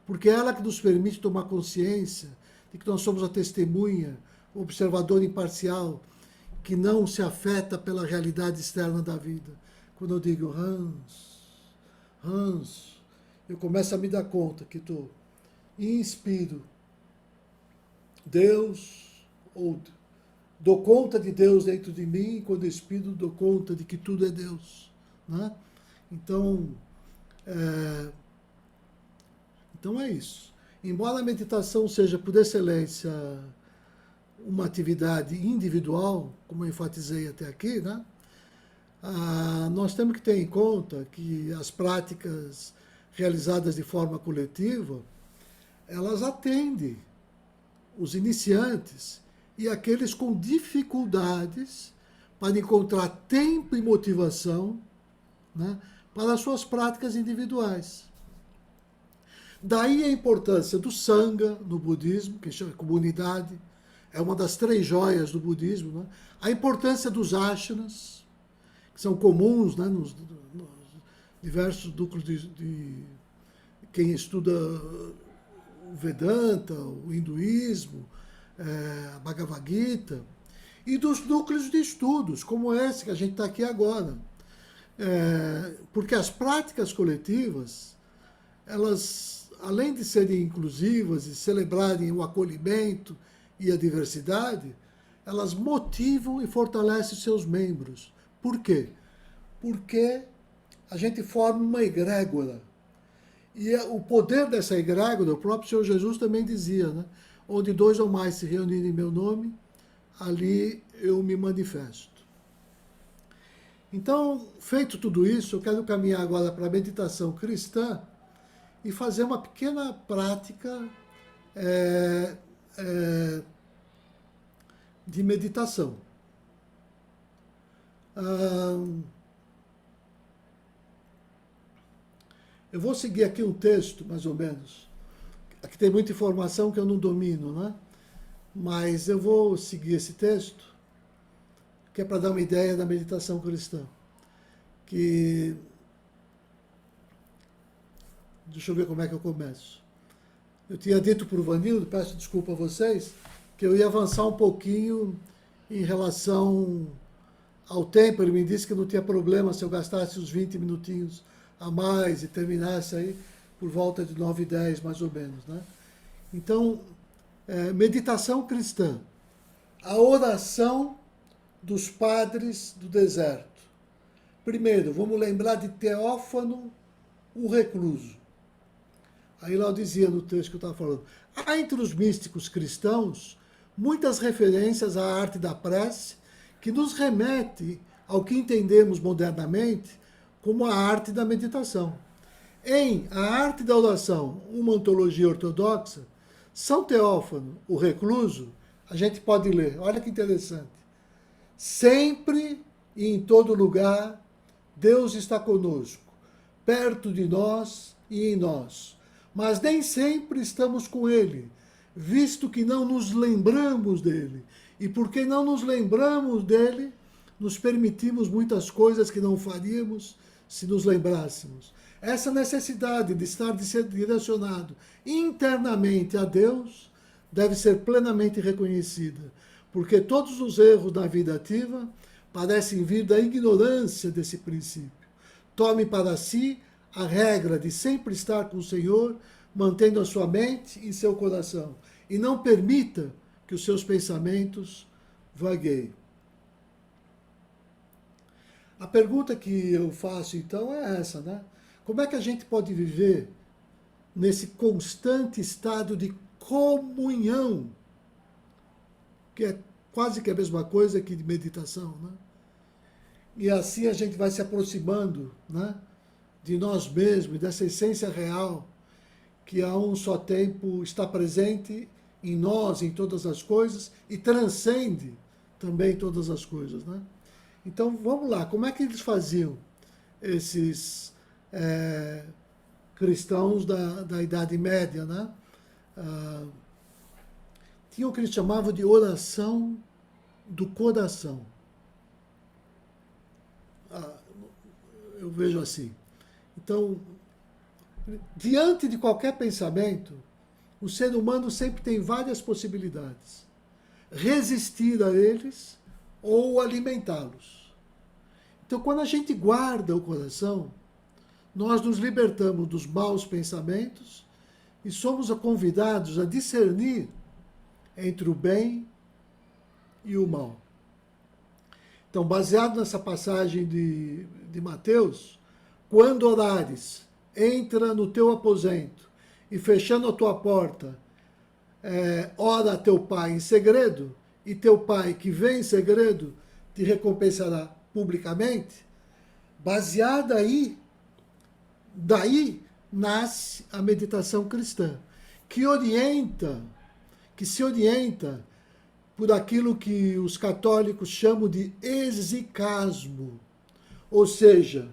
Porque é ela que nos permite tomar consciência de que nós somos a testemunha, o observador imparcial, que não se afeta pela realidade externa da vida. Quando eu digo Hans, eu começo a me dar conta que estou inspiro Deus, ou dou conta de Deus dentro de mim, e quando expiro, dou conta de que tudo é Deus. Né? Então é isso. Embora a meditação seja, por excelência, uma atividade individual, como eu enfatizei até aqui, né? Nós temos que ter em conta que as práticas realizadas de forma coletiva, elas atendem os iniciantes e aqueles com dificuldades para encontrar tempo e motivação, né, para as suas práticas individuais. Daí a importância do Sangha no budismo, que chama comunidade, é uma das 3 joias do budismo, né? A importância dos ashrams, que são comuns, né, nos diversos núcleos de quem estuda o Vedanta, o hinduísmo, a Bhagavad Gita, e dos núcleos de estudos, como esse que a gente está aqui agora. Porque as práticas coletivas, elas, além de serem inclusivas e celebrarem o acolhimento e a diversidade, elas motivam e fortalecem seus membros. Por quê? Porque a gente forma uma egrégora. E o poder dessa egrégora, o próprio Senhor Jesus também dizia, né? Onde 2 ou mais se reunirem em meu nome, ali eu me manifesto. Então, feito tudo isso, eu quero caminhar agora para a meditação cristã e fazer uma pequena prática de meditação. Eu vou seguir aqui um texto, mais ou menos. Aqui tem muita informação que eu não domino, né? Mas eu vou seguir esse texto, que é para dar uma ideia da meditação cristã. Deixa eu ver como é que eu começo. Eu tinha dito para o Vanildo, peço desculpa a vocês, que eu ia avançar um pouquinho em relação ao tempo. Ele me disse que não tinha problema se eu gastasse os 20 minutinhos a mais e terminasse aí por volta de 9h10, mais ou menos, né? Então, meditação cristã. A oração dos padres do deserto. Primeiro, vamos lembrar de Teófano, o recluso. Aí lá eu dizia no texto que eu estava falando, há entre os místicos cristãos muitas referências à arte da prece que nos remete ao que entendemos modernamente como a arte da meditação. Em A Arte da Oração, uma antologia ortodoxa, São Teófano, o recluso, a gente pode ler, olha que interessante. Sempre e em todo lugar, Deus está conosco, perto de nós e em nós. Mas nem sempre estamos com Ele, visto que não nos lembramos dele. E porque não nos lembramos dele, nos permitimos muitas coisas que não faríamos se nos lembrássemos. Essa necessidade de estar direcionado internamente a Deus deve ser plenamente reconhecida, porque todos os erros da vida ativa parecem vir da ignorância desse princípio. Tome para si a regra de sempre estar com o Senhor, mantendo a sua mente e seu coração, e não permita que os seus pensamentos vagueiem. A pergunta que eu faço, então, é essa, né? Como é que a gente pode viver nesse constante estado de comunhão, que é quase que a mesma coisa que de meditação, né? e assim a gente vai se aproximando, né, de nós mesmos, dessa essência real, que a um só tempo está presente em nós, em todas as coisas, e transcende também todas as coisas, né? Então, vamos lá, como é que eles faziam, esses cristãos da Idade Média, né? Tinha o que eles chamavam de oração do coração. Eu vejo assim. Então, diante de qualquer pensamento, o ser humano sempre tem várias possibilidades. Resistir a eles ou alimentá-los. Então, quando a gente guarda o coração, nós nos libertamos dos maus pensamentos e somos convidados a discernir entre o bem e o mal. Então, baseado nessa passagem de Mateus, quando orares, entra no teu aposento e fechando a tua porta, ora a teu pai em segredo, e teu pai que vem em segredo te recompensará publicamente. Baseada aí, daí nasce a meditação cristã, que se orienta por aquilo que os católicos chamam de exicasmo, ou seja,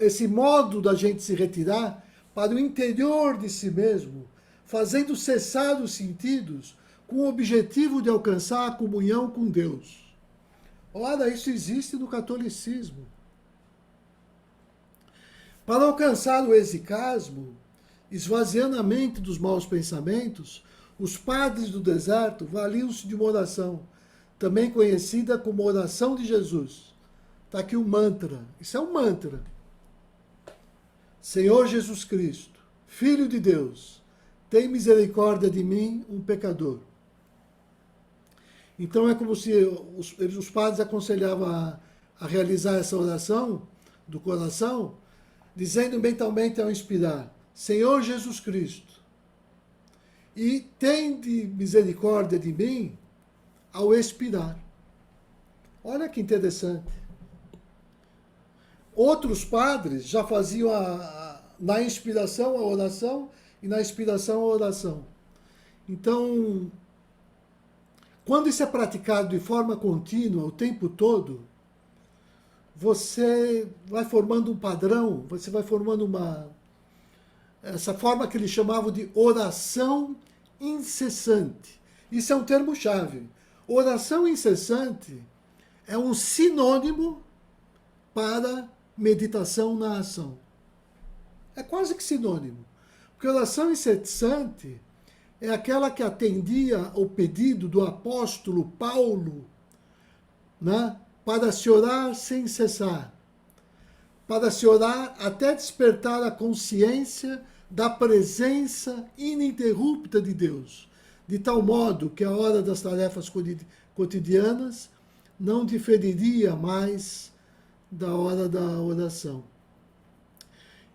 esse modo da gente se retirar para o interior de si mesmo, fazendo cessar os sentidos com o objetivo de alcançar a comunhão com Deus. Ora, isso existe no catolicismo. Para alcançar o exicasmo, esvaziando a mente dos maus pensamentos, os padres do deserto valiam-se de uma oração, também conhecida como oração de Jesus. Está aqui um mantra. Isso é um mantra. Senhor Jesus Cristo, Filho de Deus, tem misericórdia de mim, um pecador. Então é como se os padres aconselhavam a realizar essa oração do coração, dizendo mentalmente ao inspirar, Senhor Jesus Cristo, e tende misericórdia de mim ao expirar. Olha que interessante. Outros padres já faziam na inspiração a oração e na expiração a oração. Então, quando isso é praticado de forma contínua, o tempo todo, você vai formando um padrão, você vai formando essa forma que eles chamavam de oração incessante. Isso é um termo-chave. Oração incessante é um sinônimo para meditação na ação. É quase que sinônimo. Porque oração incessante é aquela que atendia ao pedido do apóstolo Paulo, né, para se orar sem cessar. Para se orar até despertar a consciência da presença ininterrupta de Deus, de tal modo que a hora das tarefas cotidianas não diferiria mais da hora da oração.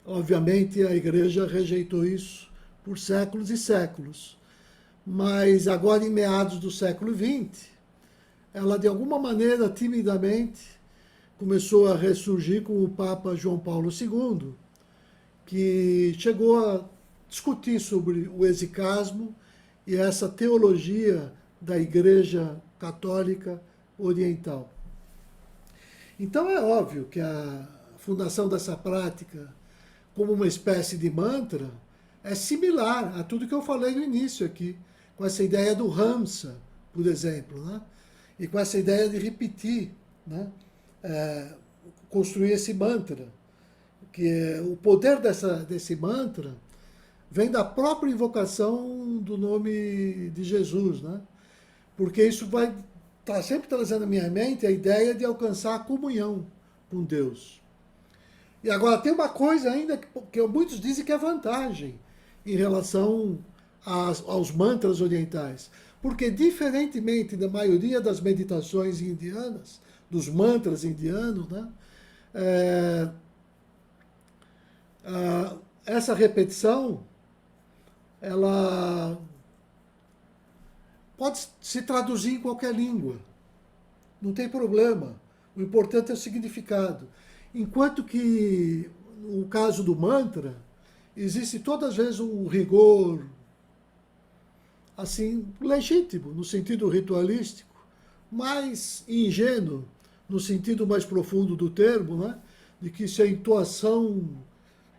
Obviamente a igreja rejeitou isso por séculos e séculos, mas agora em meados do século XX, ela de alguma maneira, timidamente, começou a ressurgir com o Papa João Paulo II, que chegou a discutir sobre o exicasmo e essa teologia da Igreja Católica Oriental. Então é óbvio que a fundação dessa prática, como uma espécie de mantra, é similar a tudo que eu falei no início aqui, com essa ideia do Ramsa, por exemplo, né? E com essa ideia de repetir, né? Construir esse mantra, que o poder desse mantra vem da própria invocação do nome de Jesus, né? Porque isso vai estar sempre trazendo à minha mente a ideia de alcançar a comunhão com Deus. E agora tem uma coisa ainda que muitos dizem que é vantagem em relação aos mantras orientais. Porque, diferentemente da maioria das meditações indianas, dos mantras indianos, né, essa repetição, ela pode se traduzir em qualquer língua. Não tem problema. O importante é o significado. Enquanto que, no caso do mantra, existe todas as vezes um rigor, assim, legítimo, no sentido ritualístico, mas ingênuo, no sentido mais profundo do termo, né? De que se a entoação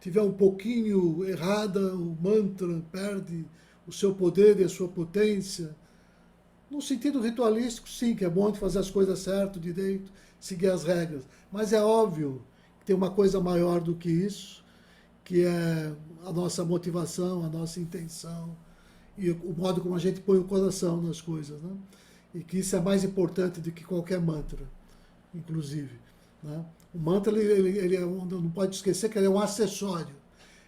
tiver um pouquinho errada, o mantra perde o seu poder e a sua potência. No sentido ritualístico, sim, que é bom de fazer as coisas certo, direito, seguir as regras. Mas é óbvio que tem uma coisa maior do que isso, que é a nossa motivação, a nossa intenção e o modo como a gente põe o coração nas coisas, né? E que isso é mais importante do que qualquer mantra, inclusive, né? O mantra, não pode esquecer que ele é um acessório.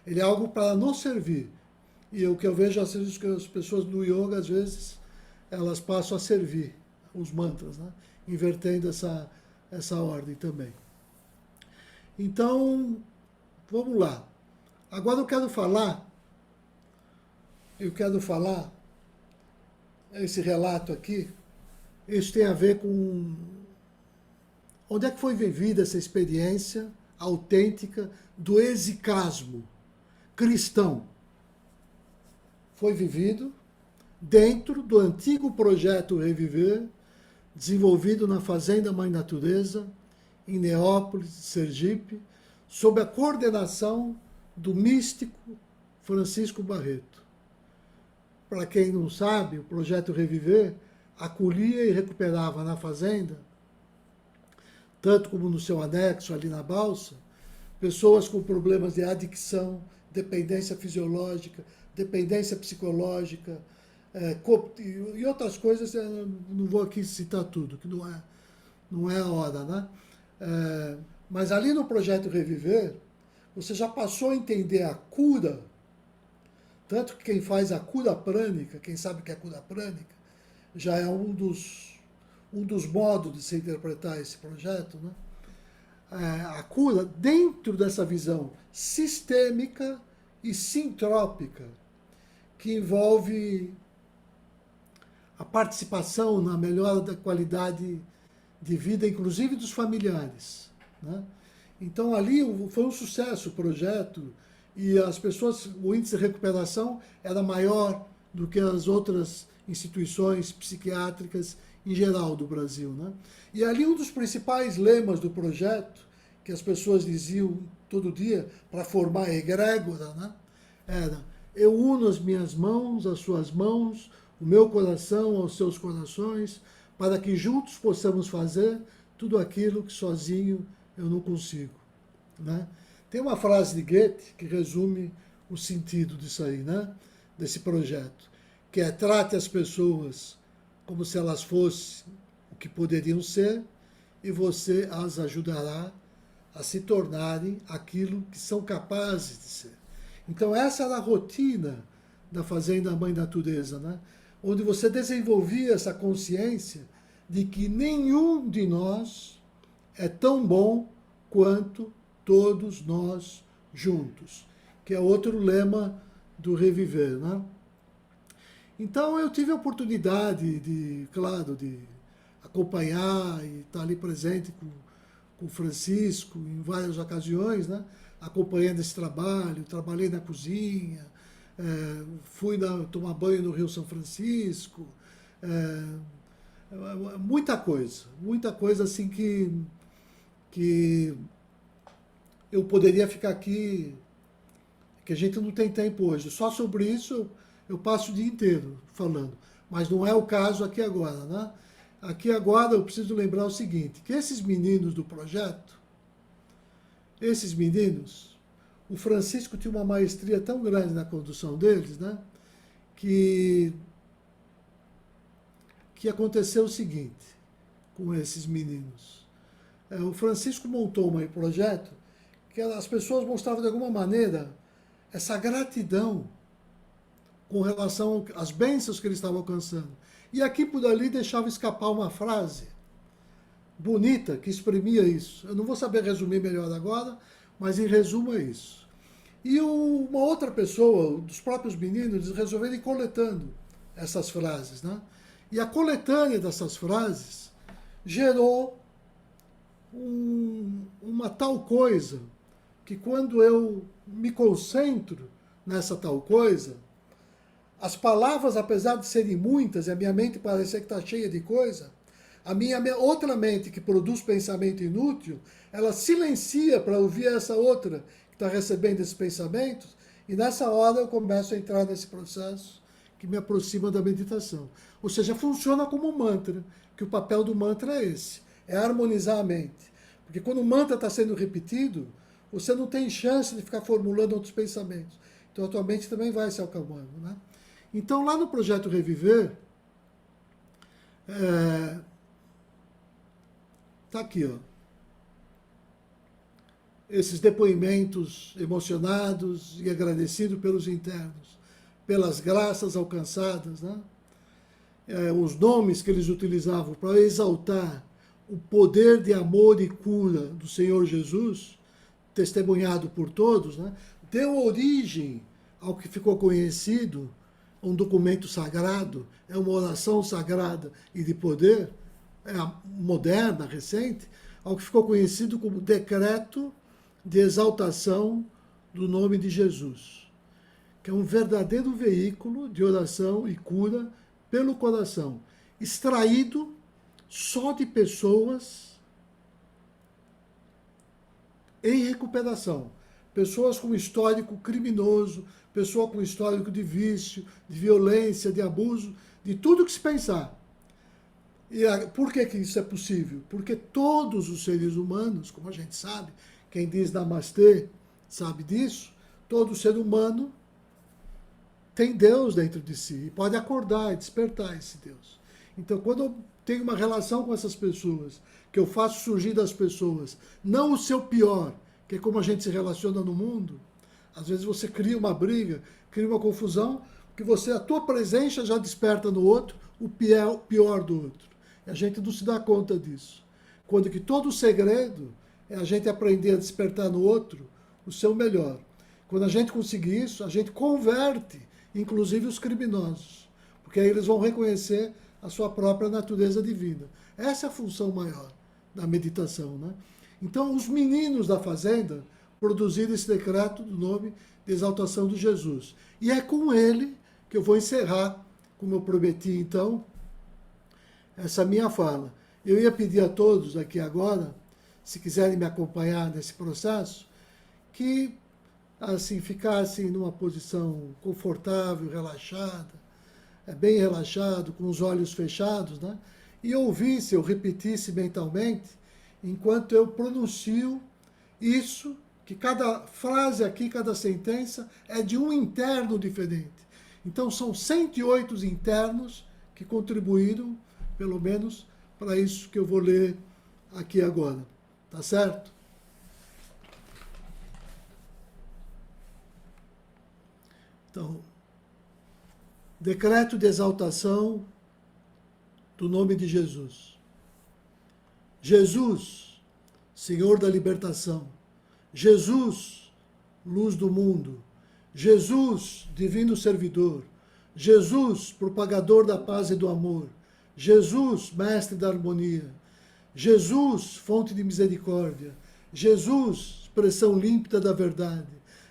Ele é algo para nos servir. E o que eu vejo, às vezes, que as pessoas no yoga, às vezes, elas passam a servir os mantras, né? Invertendo essa ordem também. Então, vamos lá. Agora eu quero falar esse relato aqui, isso tem a ver com onde é que foi vivida essa experiência autêntica do exicasmo cristão. Foi vivido dentro do antigo projeto Reviver, desenvolvido na Fazenda Mãe Natureza, em Neópolis, Sergipe, sob a coordenação do místico Francisco Barreto. Para quem não sabe, o projeto Reviver acolhia e recuperava na fazenda, tanto como no seu anexo ali na balsa, pessoas com problemas de adicção, dependência fisiológica, dependência psicológica, e outras coisas, eu não vou aqui citar tudo, que não é a hora, né? Mas ali no projeto Reviver, você já passou a entender a cura, tanto que quem faz a cura prânica, quem sabe que é cura prânica, já é um dos modos de se interpretar esse projeto, né? A cura dentro dessa visão sistêmica e sintrópica, que envolve a participação na melhora da qualidade de vida, inclusive dos familiares, né? Então ali foi um sucesso o projeto e as pessoas, o índice de recuperação era maior do que as outras instituições psiquiátricas em geral do Brasil, né? E ali um dos principais lemas do projeto, que as pessoas diziam todo dia para formar a egrégora, né? Era: eu uno as minhas mãos às suas mãos, o meu coração aos seus corações, para que juntos possamos fazer tudo aquilo que sozinho eu não consigo, né? Tem uma frase de Goethe que resume o sentido disso aí, né? Desse projeto, que é: trate as pessoas como se elas fossem o que poderiam ser, e você as ajudará a se tornarem aquilo que são capazes de ser. Então essa era a rotina da Fazenda Mãe Natureza, né? Onde você desenvolvia essa consciência de que nenhum de nós é tão bom quanto todos nós juntos, que é outro lema do Reviver, né? Então eu tive a oportunidade claro, de acompanhar e estar ali presente com o Francisco em várias ocasiões, né? Acompanhando esse trabalho, trabalhei na cozinha, fui tomar banho no Rio São Francisco, muita coisa assim que eu poderia ficar aqui, que a gente não tem tempo hoje. Só sobre isso eu passo o dia inteiro falando, mas não é o caso aqui agora, né? Aqui agora eu preciso lembrar o seguinte, que esses meninos do projeto, o Francisco tinha uma maestria tão grande na condução deles, né? Que aconteceu o seguinte com esses meninos. O Francisco montou um projeto que as pessoas mostravam de alguma maneira essa gratidão com relação às bênçãos que eles estavam alcançando. E aqui por ali deixava escapar uma frase bonita que exprimia isso. Eu não vou saber resumir melhor agora, mas em resumo é isso. E uma outra pessoa, dos próprios meninos, eles resolveram ir coletando essas frases, né? E a coletânea dessas frases gerou uma tal coisa que quando eu me concentro nessa tal coisa, as palavras, apesar de serem muitas, e a minha mente parecer que está cheia de coisa, a minha outra mente que produz pensamento inútil, ela silencia para ouvir essa outra que está recebendo esses pensamentos, e nessa hora eu começo a entrar nesse processo que me aproxima da meditação. Ou seja, funciona como um mantra, que o papel do mantra é esse, é harmonizar a mente. Porque quando o mantra está sendo repetido, você não tem chance de ficar formulando outros pensamentos. Então a tua mente também vai se acalmando, né? Então lá no Projeto Reviver, tá aqui, ó. Esses depoimentos emocionados e agradecidos pelos internos, pelas graças alcançadas, né? Os nomes que eles utilizavam para exaltar o poder de amor e cura do Senhor Jesus, testemunhado por todos, né? Deu origem ao que ficou conhecido, um documento sagrado, é uma oração sagrada e de poder, moderna, recente, ao que ficou conhecido como decreto de exaltação do nome de Jesus, que é um verdadeiro veículo de oração e cura pelo coração, extraído só de pessoas em recuperação, pessoas com histórico criminoso, pessoa com histórico de vício, de violência, de abuso, de tudo que se pensar. E por que isso é possível? Porque todos os seres humanos, como a gente sabe, quem diz Namastê sabe disso, todo ser humano tem Deus dentro de si e pode acordar e despertar esse Deus. Então, quando eu tenho uma relação com essas pessoas, que eu faço surgir das pessoas, não o seu pior, que é como a gente se relaciona no mundo, às vezes você cria uma briga, cria uma confusão, porque a tua presença já desperta no outro o pior do outro. E a gente não se dá conta disso. Quando que todo o segredo é a gente aprender a despertar no outro o seu melhor. Quando a gente conseguir isso, a gente converte, inclusive os criminosos, porque aí eles vão reconhecer a sua própria natureza divina. Essa é a função maior da meditação, né? Então, os meninos da fazenda produziram esse decreto do nome de exaltação de Jesus. E é com ele que eu vou encerrar, como eu prometi então, essa minha fala. Eu ia pedir a todos aqui agora, se quiserem me acompanhar nesse processo, que assim ficassem numa posição confortável, relaxada, bem relaxado, com os olhos fechados, né? E ouvisse, eu repetisse mentalmente, enquanto eu pronuncio isso, que cada frase aqui, cada sentença é de um interno diferente. Então são 108 internos que contribuíram, pelo menos, para isso que eu vou ler aqui agora. Tá certo? Então, decreto de exaltação do nome de Jesus. Jesus, Senhor da libertação. Jesus, luz do mundo. Jesus, divino servidor. Jesus, propagador da paz e do amor. Jesus, mestre da harmonia. Jesus, fonte de misericórdia. Jesus, expressão límpida da verdade.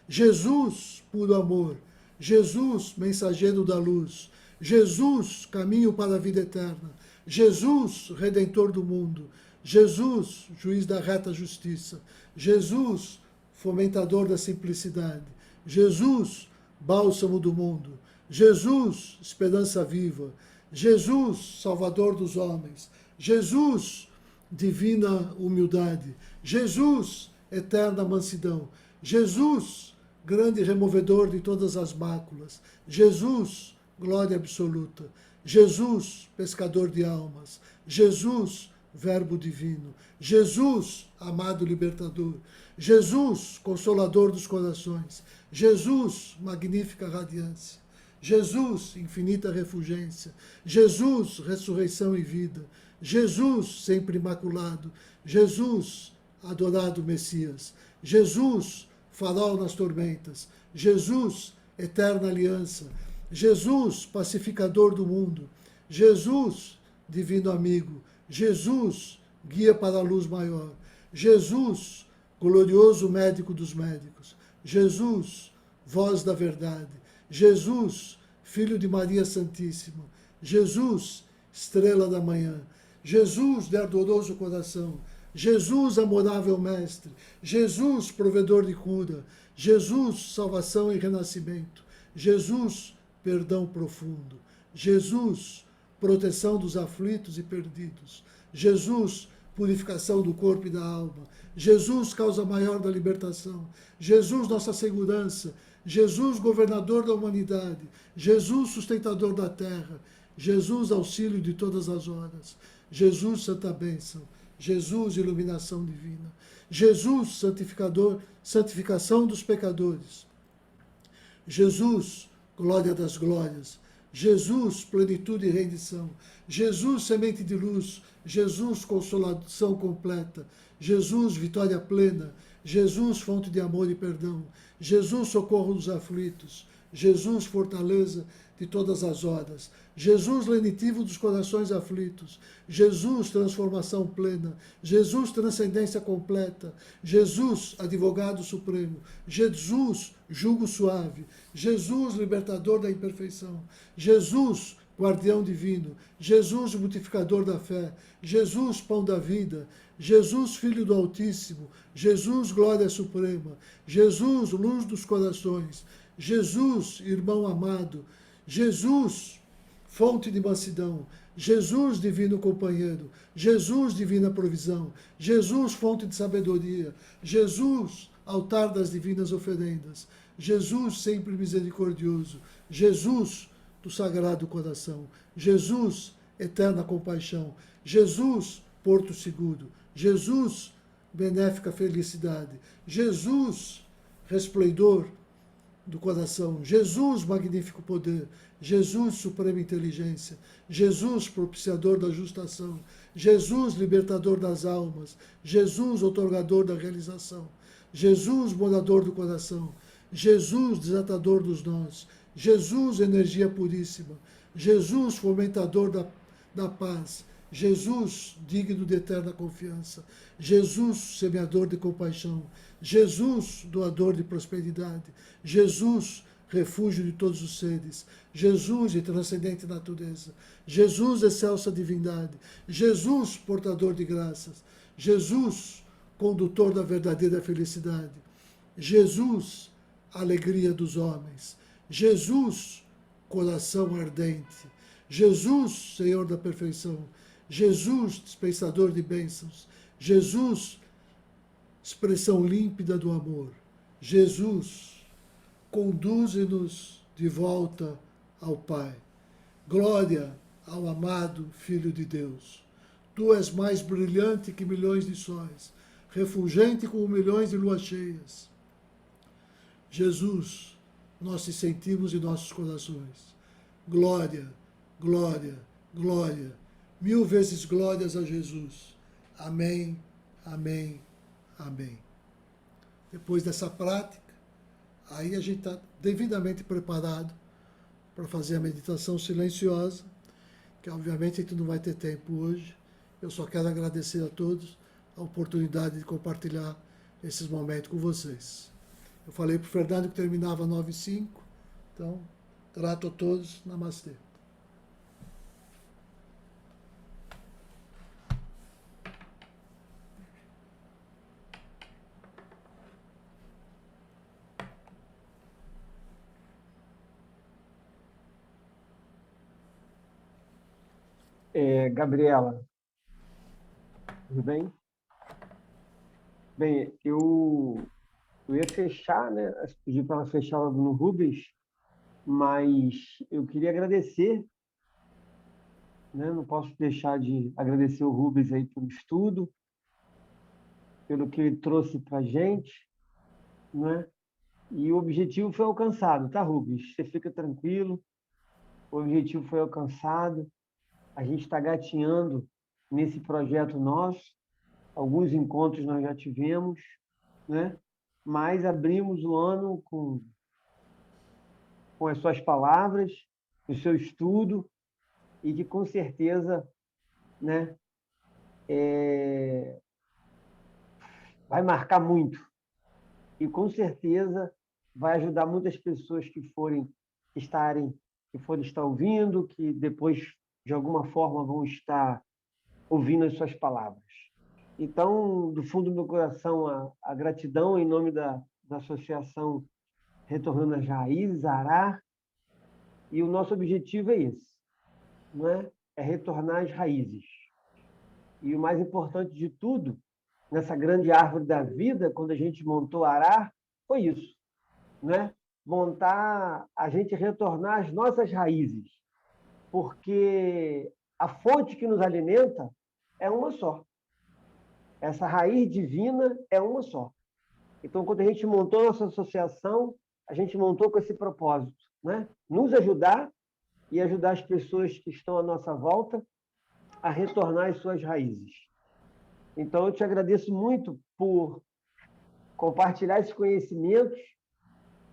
Jesus, puro amor. Jesus, mensageiro da luz. Jesus, caminho para a vida eterna. Jesus, redentor do mundo. Jesus, juiz da reta justiça. Jesus, fomentador da simplicidade. Jesus, bálsamo do mundo. Jesus, esperança viva. Jesus, salvador dos homens. Jesus, divina humildade. Jesus, eterna mansidão. Jesus, grande removedor de todas as máculas. Jesus, glória absoluta. Jesus, pescador de almas. Jesus, verbo divino. Jesus, amado libertador. Jesus, consolador dos corações. Jesus, magnífica radiância. Jesus, infinita refulgência. Jesus, ressurreição e vida. Jesus, sempre imaculado. Jesus, adorado Messias. Jesus, farol nas tormentas. Jesus, eterna aliança. Jesus, pacificador do mundo. Jesus, divino amigo. Jesus, guia para a luz maior. Jesus, glorioso médico dos médicos. Jesus, voz da verdade. Jesus, filho de Maria Santíssima. Jesus, estrela da manhã. Jesus, de ardoroso coração. Jesus, amorável mestre. Jesus, provedor de cura. Jesus, salvação e renascimento. Jesus, perdão profundo. Jesus, proteção dos aflitos e perdidos. Jesus, purificação do corpo e da alma. Jesus, causa maior da libertação. Jesus, nossa segurança. Jesus, governador da humanidade. Jesus, sustentador da terra. Jesus, auxílio de todas as horas. Jesus, santa bênção. Jesus, iluminação divina. Jesus, santificador, santificação dos pecadores. Jesus, glória das glórias. Jesus, plenitude e rendição. Jesus, semente de luz. Jesus, consolação completa. Jesus, vitória plena. Jesus, fonte de amor e perdão. Jesus, socorro dos aflitos. Jesus, fortaleza de todas as horas. Jesus, lenitivo dos corações aflitos. Jesus, transformação plena. Jesus, transcendência completa. Jesus, advogado supremo. Jesus, jugo suave. Jesus, libertador da imperfeição. Jesus, guardião divino. Jesus, multiplicador da fé. Jesus, pão da vida. Jesus, Filho do Altíssimo. Jesus, glória suprema. Jesus, luz dos corações. Jesus, irmão amado. Jesus, fonte de mansidão. Jesus, divino companheiro. Jesus, divina provisão. Jesus, fonte de sabedoria. Jesus, altar das divinas oferendas. Jesus, sempre misericordioso. Jesus, do Sagrado Coração. Jesus, eterna compaixão. Jesus, porto seguro. Jesus, benéfica felicidade. Jesus, resplendor do coração. Jesus, magnífico poder. Jesus, suprema inteligência. Jesus, propiciador da justação. Jesus, libertador das almas. Jesus, outorgador da realização. Jesus, morador do coração. Jesus, desatador dos nós. Jesus, energia puríssima. Jesus, fomentador da paz. Jesus, digno de eterna confiança. Jesus, semeador de compaixão. Jesus, doador de prosperidade. Jesus, refúgio de todos os seres. Jesus, de transcendente natureza. Jesus, excelsa divindade. Jesus, portador de graças. Jesus, condutor da verdadeira felicidade. Jesus, alegria dos homens. Jesus, coração ardente. Jesus, Senhor da perfeição. Jesus, dispensador de bênçãos. Jesus, expressão límpida do amor. Jesus, conduze-nos de volta ao Pai. Glória ao amado Filho de Deus. Tu és mais brilhante que milhões de sóis, refulgente como milhões de luas cheias. Jesus, nós te sentimos em nossos corações. Glória, glória, glória. 1000 vezes glórias a Jesus. Amém, amém, amém. Depois dessa prática, aí a gente está devidamente preparado para fazer a meditação silenciosa, que obviamente a gente não vai ter tempo hoje. Eu só quero agradecer a todos a oportunidade de compartilhar esses momentos com vocês. Eu falei para o Fernando que terminava 9h05, então, grato a todos. Namastê. Gabriela, tudo bem? Bem, eu ia fechar, né? Pedir para ela fechar logo no Rubens, mas eu queria agradecer, né? Não posso deixar de agradecer o Rubens aí pelo estudo, pelo que ele trouxe para a gente, né? E o objetivo foi alcançado, tá, Rubens? Você fica tranquilo, o objetivo foi alcançado, a gente está gatinhando nesse projeto nosso, alguns encontros nós já tivemos, né? Mas abrimos o ano com as suas palavras, o seu estudo, e que com certeza, né, vai marcar muito. E, com certeza, vai ajudar muitas pessoas que forem estar ouvindo, que depois, de alguma forma, vão estar ouvindo as suas palavras. Então, do fundo do meu coração, a gratidão em nome da Associação Retornando às Raízes, ARAR, e o nosso objetivo é esse, não é? É retornar às raízes. E o mais importante de tudo, nessa grande árvore da vida, quando a gente montou a ARAR, foi isso, né? Montar, a gente retornar às nossas raízes, porque a fonte que nos alimenta é uma só. Essa raiz divina é uma só. Então, quando a gente montou nossa associação, a gente montou com esse propósito, né? Nos ajudar e ajudar as pessoas que estão à nossa volta a retornar às suas raízes. Então, eu te agradeço muito por compartilhar esses conhecimentos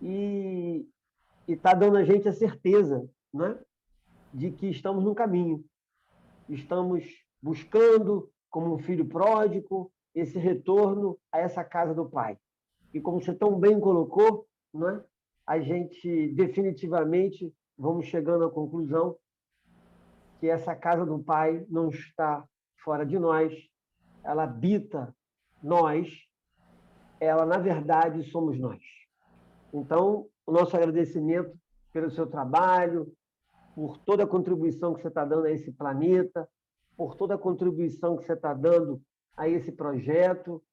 e estar dando a gente a certeza, né, de que estamos no caminho. Estamos buscando, como um filho pródigo, esse retorno a essa casa do Pai. E como você tão bem colocou, né, a gente definitivamente vamos chegando à conclusão que essa casa do Pai não está fora de nós, ela habita nós, ela, na verdade, somos nós. Então, o nosso agradecimento pelo seu trabalho, por toda a contribuição que você está dando a esse planeta, por toda a contribuição que você está dando a esse projeto,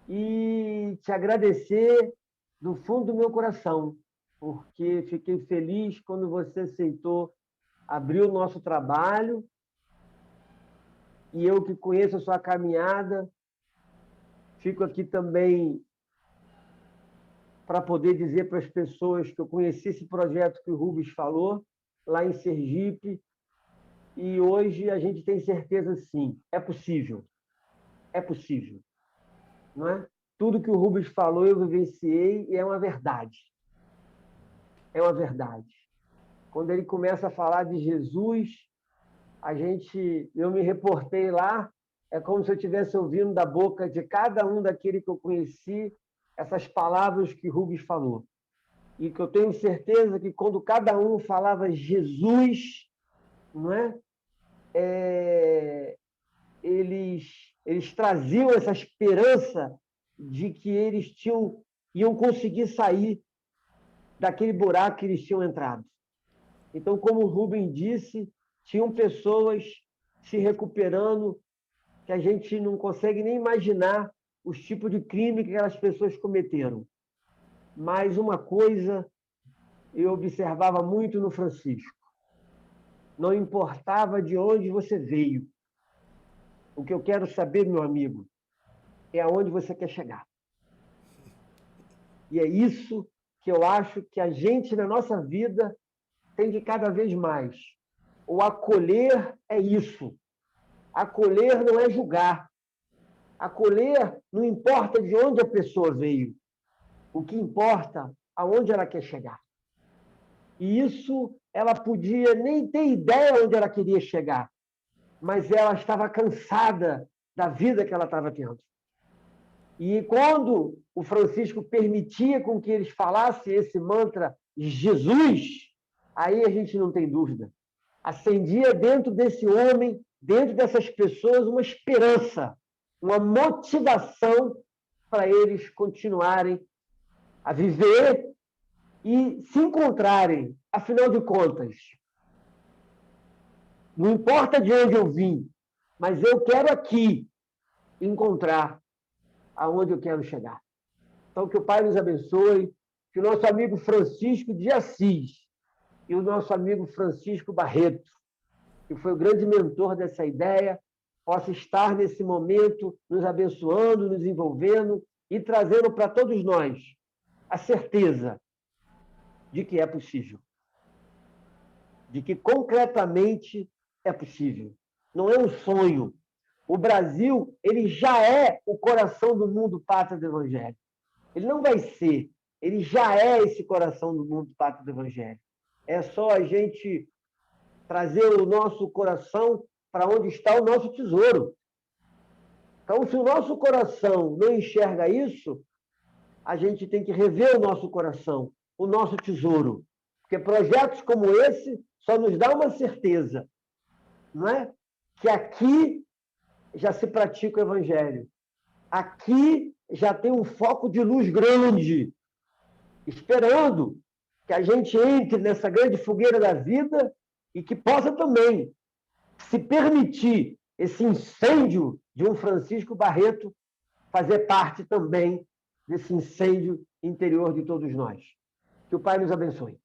e te agradecer do fundo do meu coração, porque fiquei feliz quando você aceitou abrir o nosso trabalho, e eu que conheço a sua caminhada, fico aqui também para poder dizer para as pessoas que eu conheci esse projeto que o Rubens falou, lá em Sergipe, e hoje a gente tem certeza, sim, é possível. É possível. Não é? Tudo que o Rubens falou eu vivenciei e é uma verdade. É uma verdade. Quando ele começa a falar de Jesus, eu me reportei lá, é como se eu estivesse ouvindo da boca de cada um daquele que eu conheci essas palavras que Rubens falou. E que eu tenho certeza que quando cada um falava Jesus, não é? Eles traziam essa esperança de que eles iam conseguir sair daquele buraco que eles tinham entrado. Então, como o Rubem disse, tinham pessoas se recuperando que a gente não consegue nem imaginar os tipos de crime que aquelas pessoas cometeram. Mas uma coisa eu observava muito no Francisco. Não importava de onde você veio. O que eu quero saber, meu amigo, é aonde você quer chegar. E é isso que eu acho que a gente, na nossa vida, tem de cada vez mais. O acolher é isso. Acolher não é julgar. Acolher não importa de onde a pessoa veio. O que importa, aonde ela quer chegar. E isso, ela podia nem ter ideia onde ela queria chegar, mas ela estava cansada da vida que ela estava tendo. E quando o Francisco permitia com que eles falassem esse mantra Jesus, aí a gente não tem dúvida. Acendia dentro desse homem, dentro dessas pessoas, uma esperança, uma motivação para eles continuarem a viver e se encontrarem. Afinal de contas, não importa de onde eu vim, mas eu quero aqui encontrar aonde eu quero chegar. Então, que o Pai nos abençoe, que o nosso amigo Francisco de Assis e o nosso amigo Francisco Barreto, que foi o grande mentor dessa ideia, possa estar nesse momento nos abençoando, nos envolvendo e trazendo para todos nós a certeza de que é possível. De que concretamente é possível. Não é um sonho. O Brasil, ele já é o coração do mundo pátria do Evangelho. Ele não vai ser, ele já é esse coração do mundo pátria do Evangelho. É só a gente trazer o nosso coração para onde está o nosso tesouro. Então, se o nosso coração não enxerga isso, a gente tem que rever o nosso coração, o nosso tesouro. Porque projetos como esse só nos dá uma certeza, não é? Que aqui já se pratica o evangelho. Aqui já tem um foco de luz grande, esperando que a gente entre nessa grande fogueira da vida e que possa também se permitir esse incêndio de um Francisco Barreto fazer parte também desse incêndio interior de todos nós. Que o Pai nos abençoe.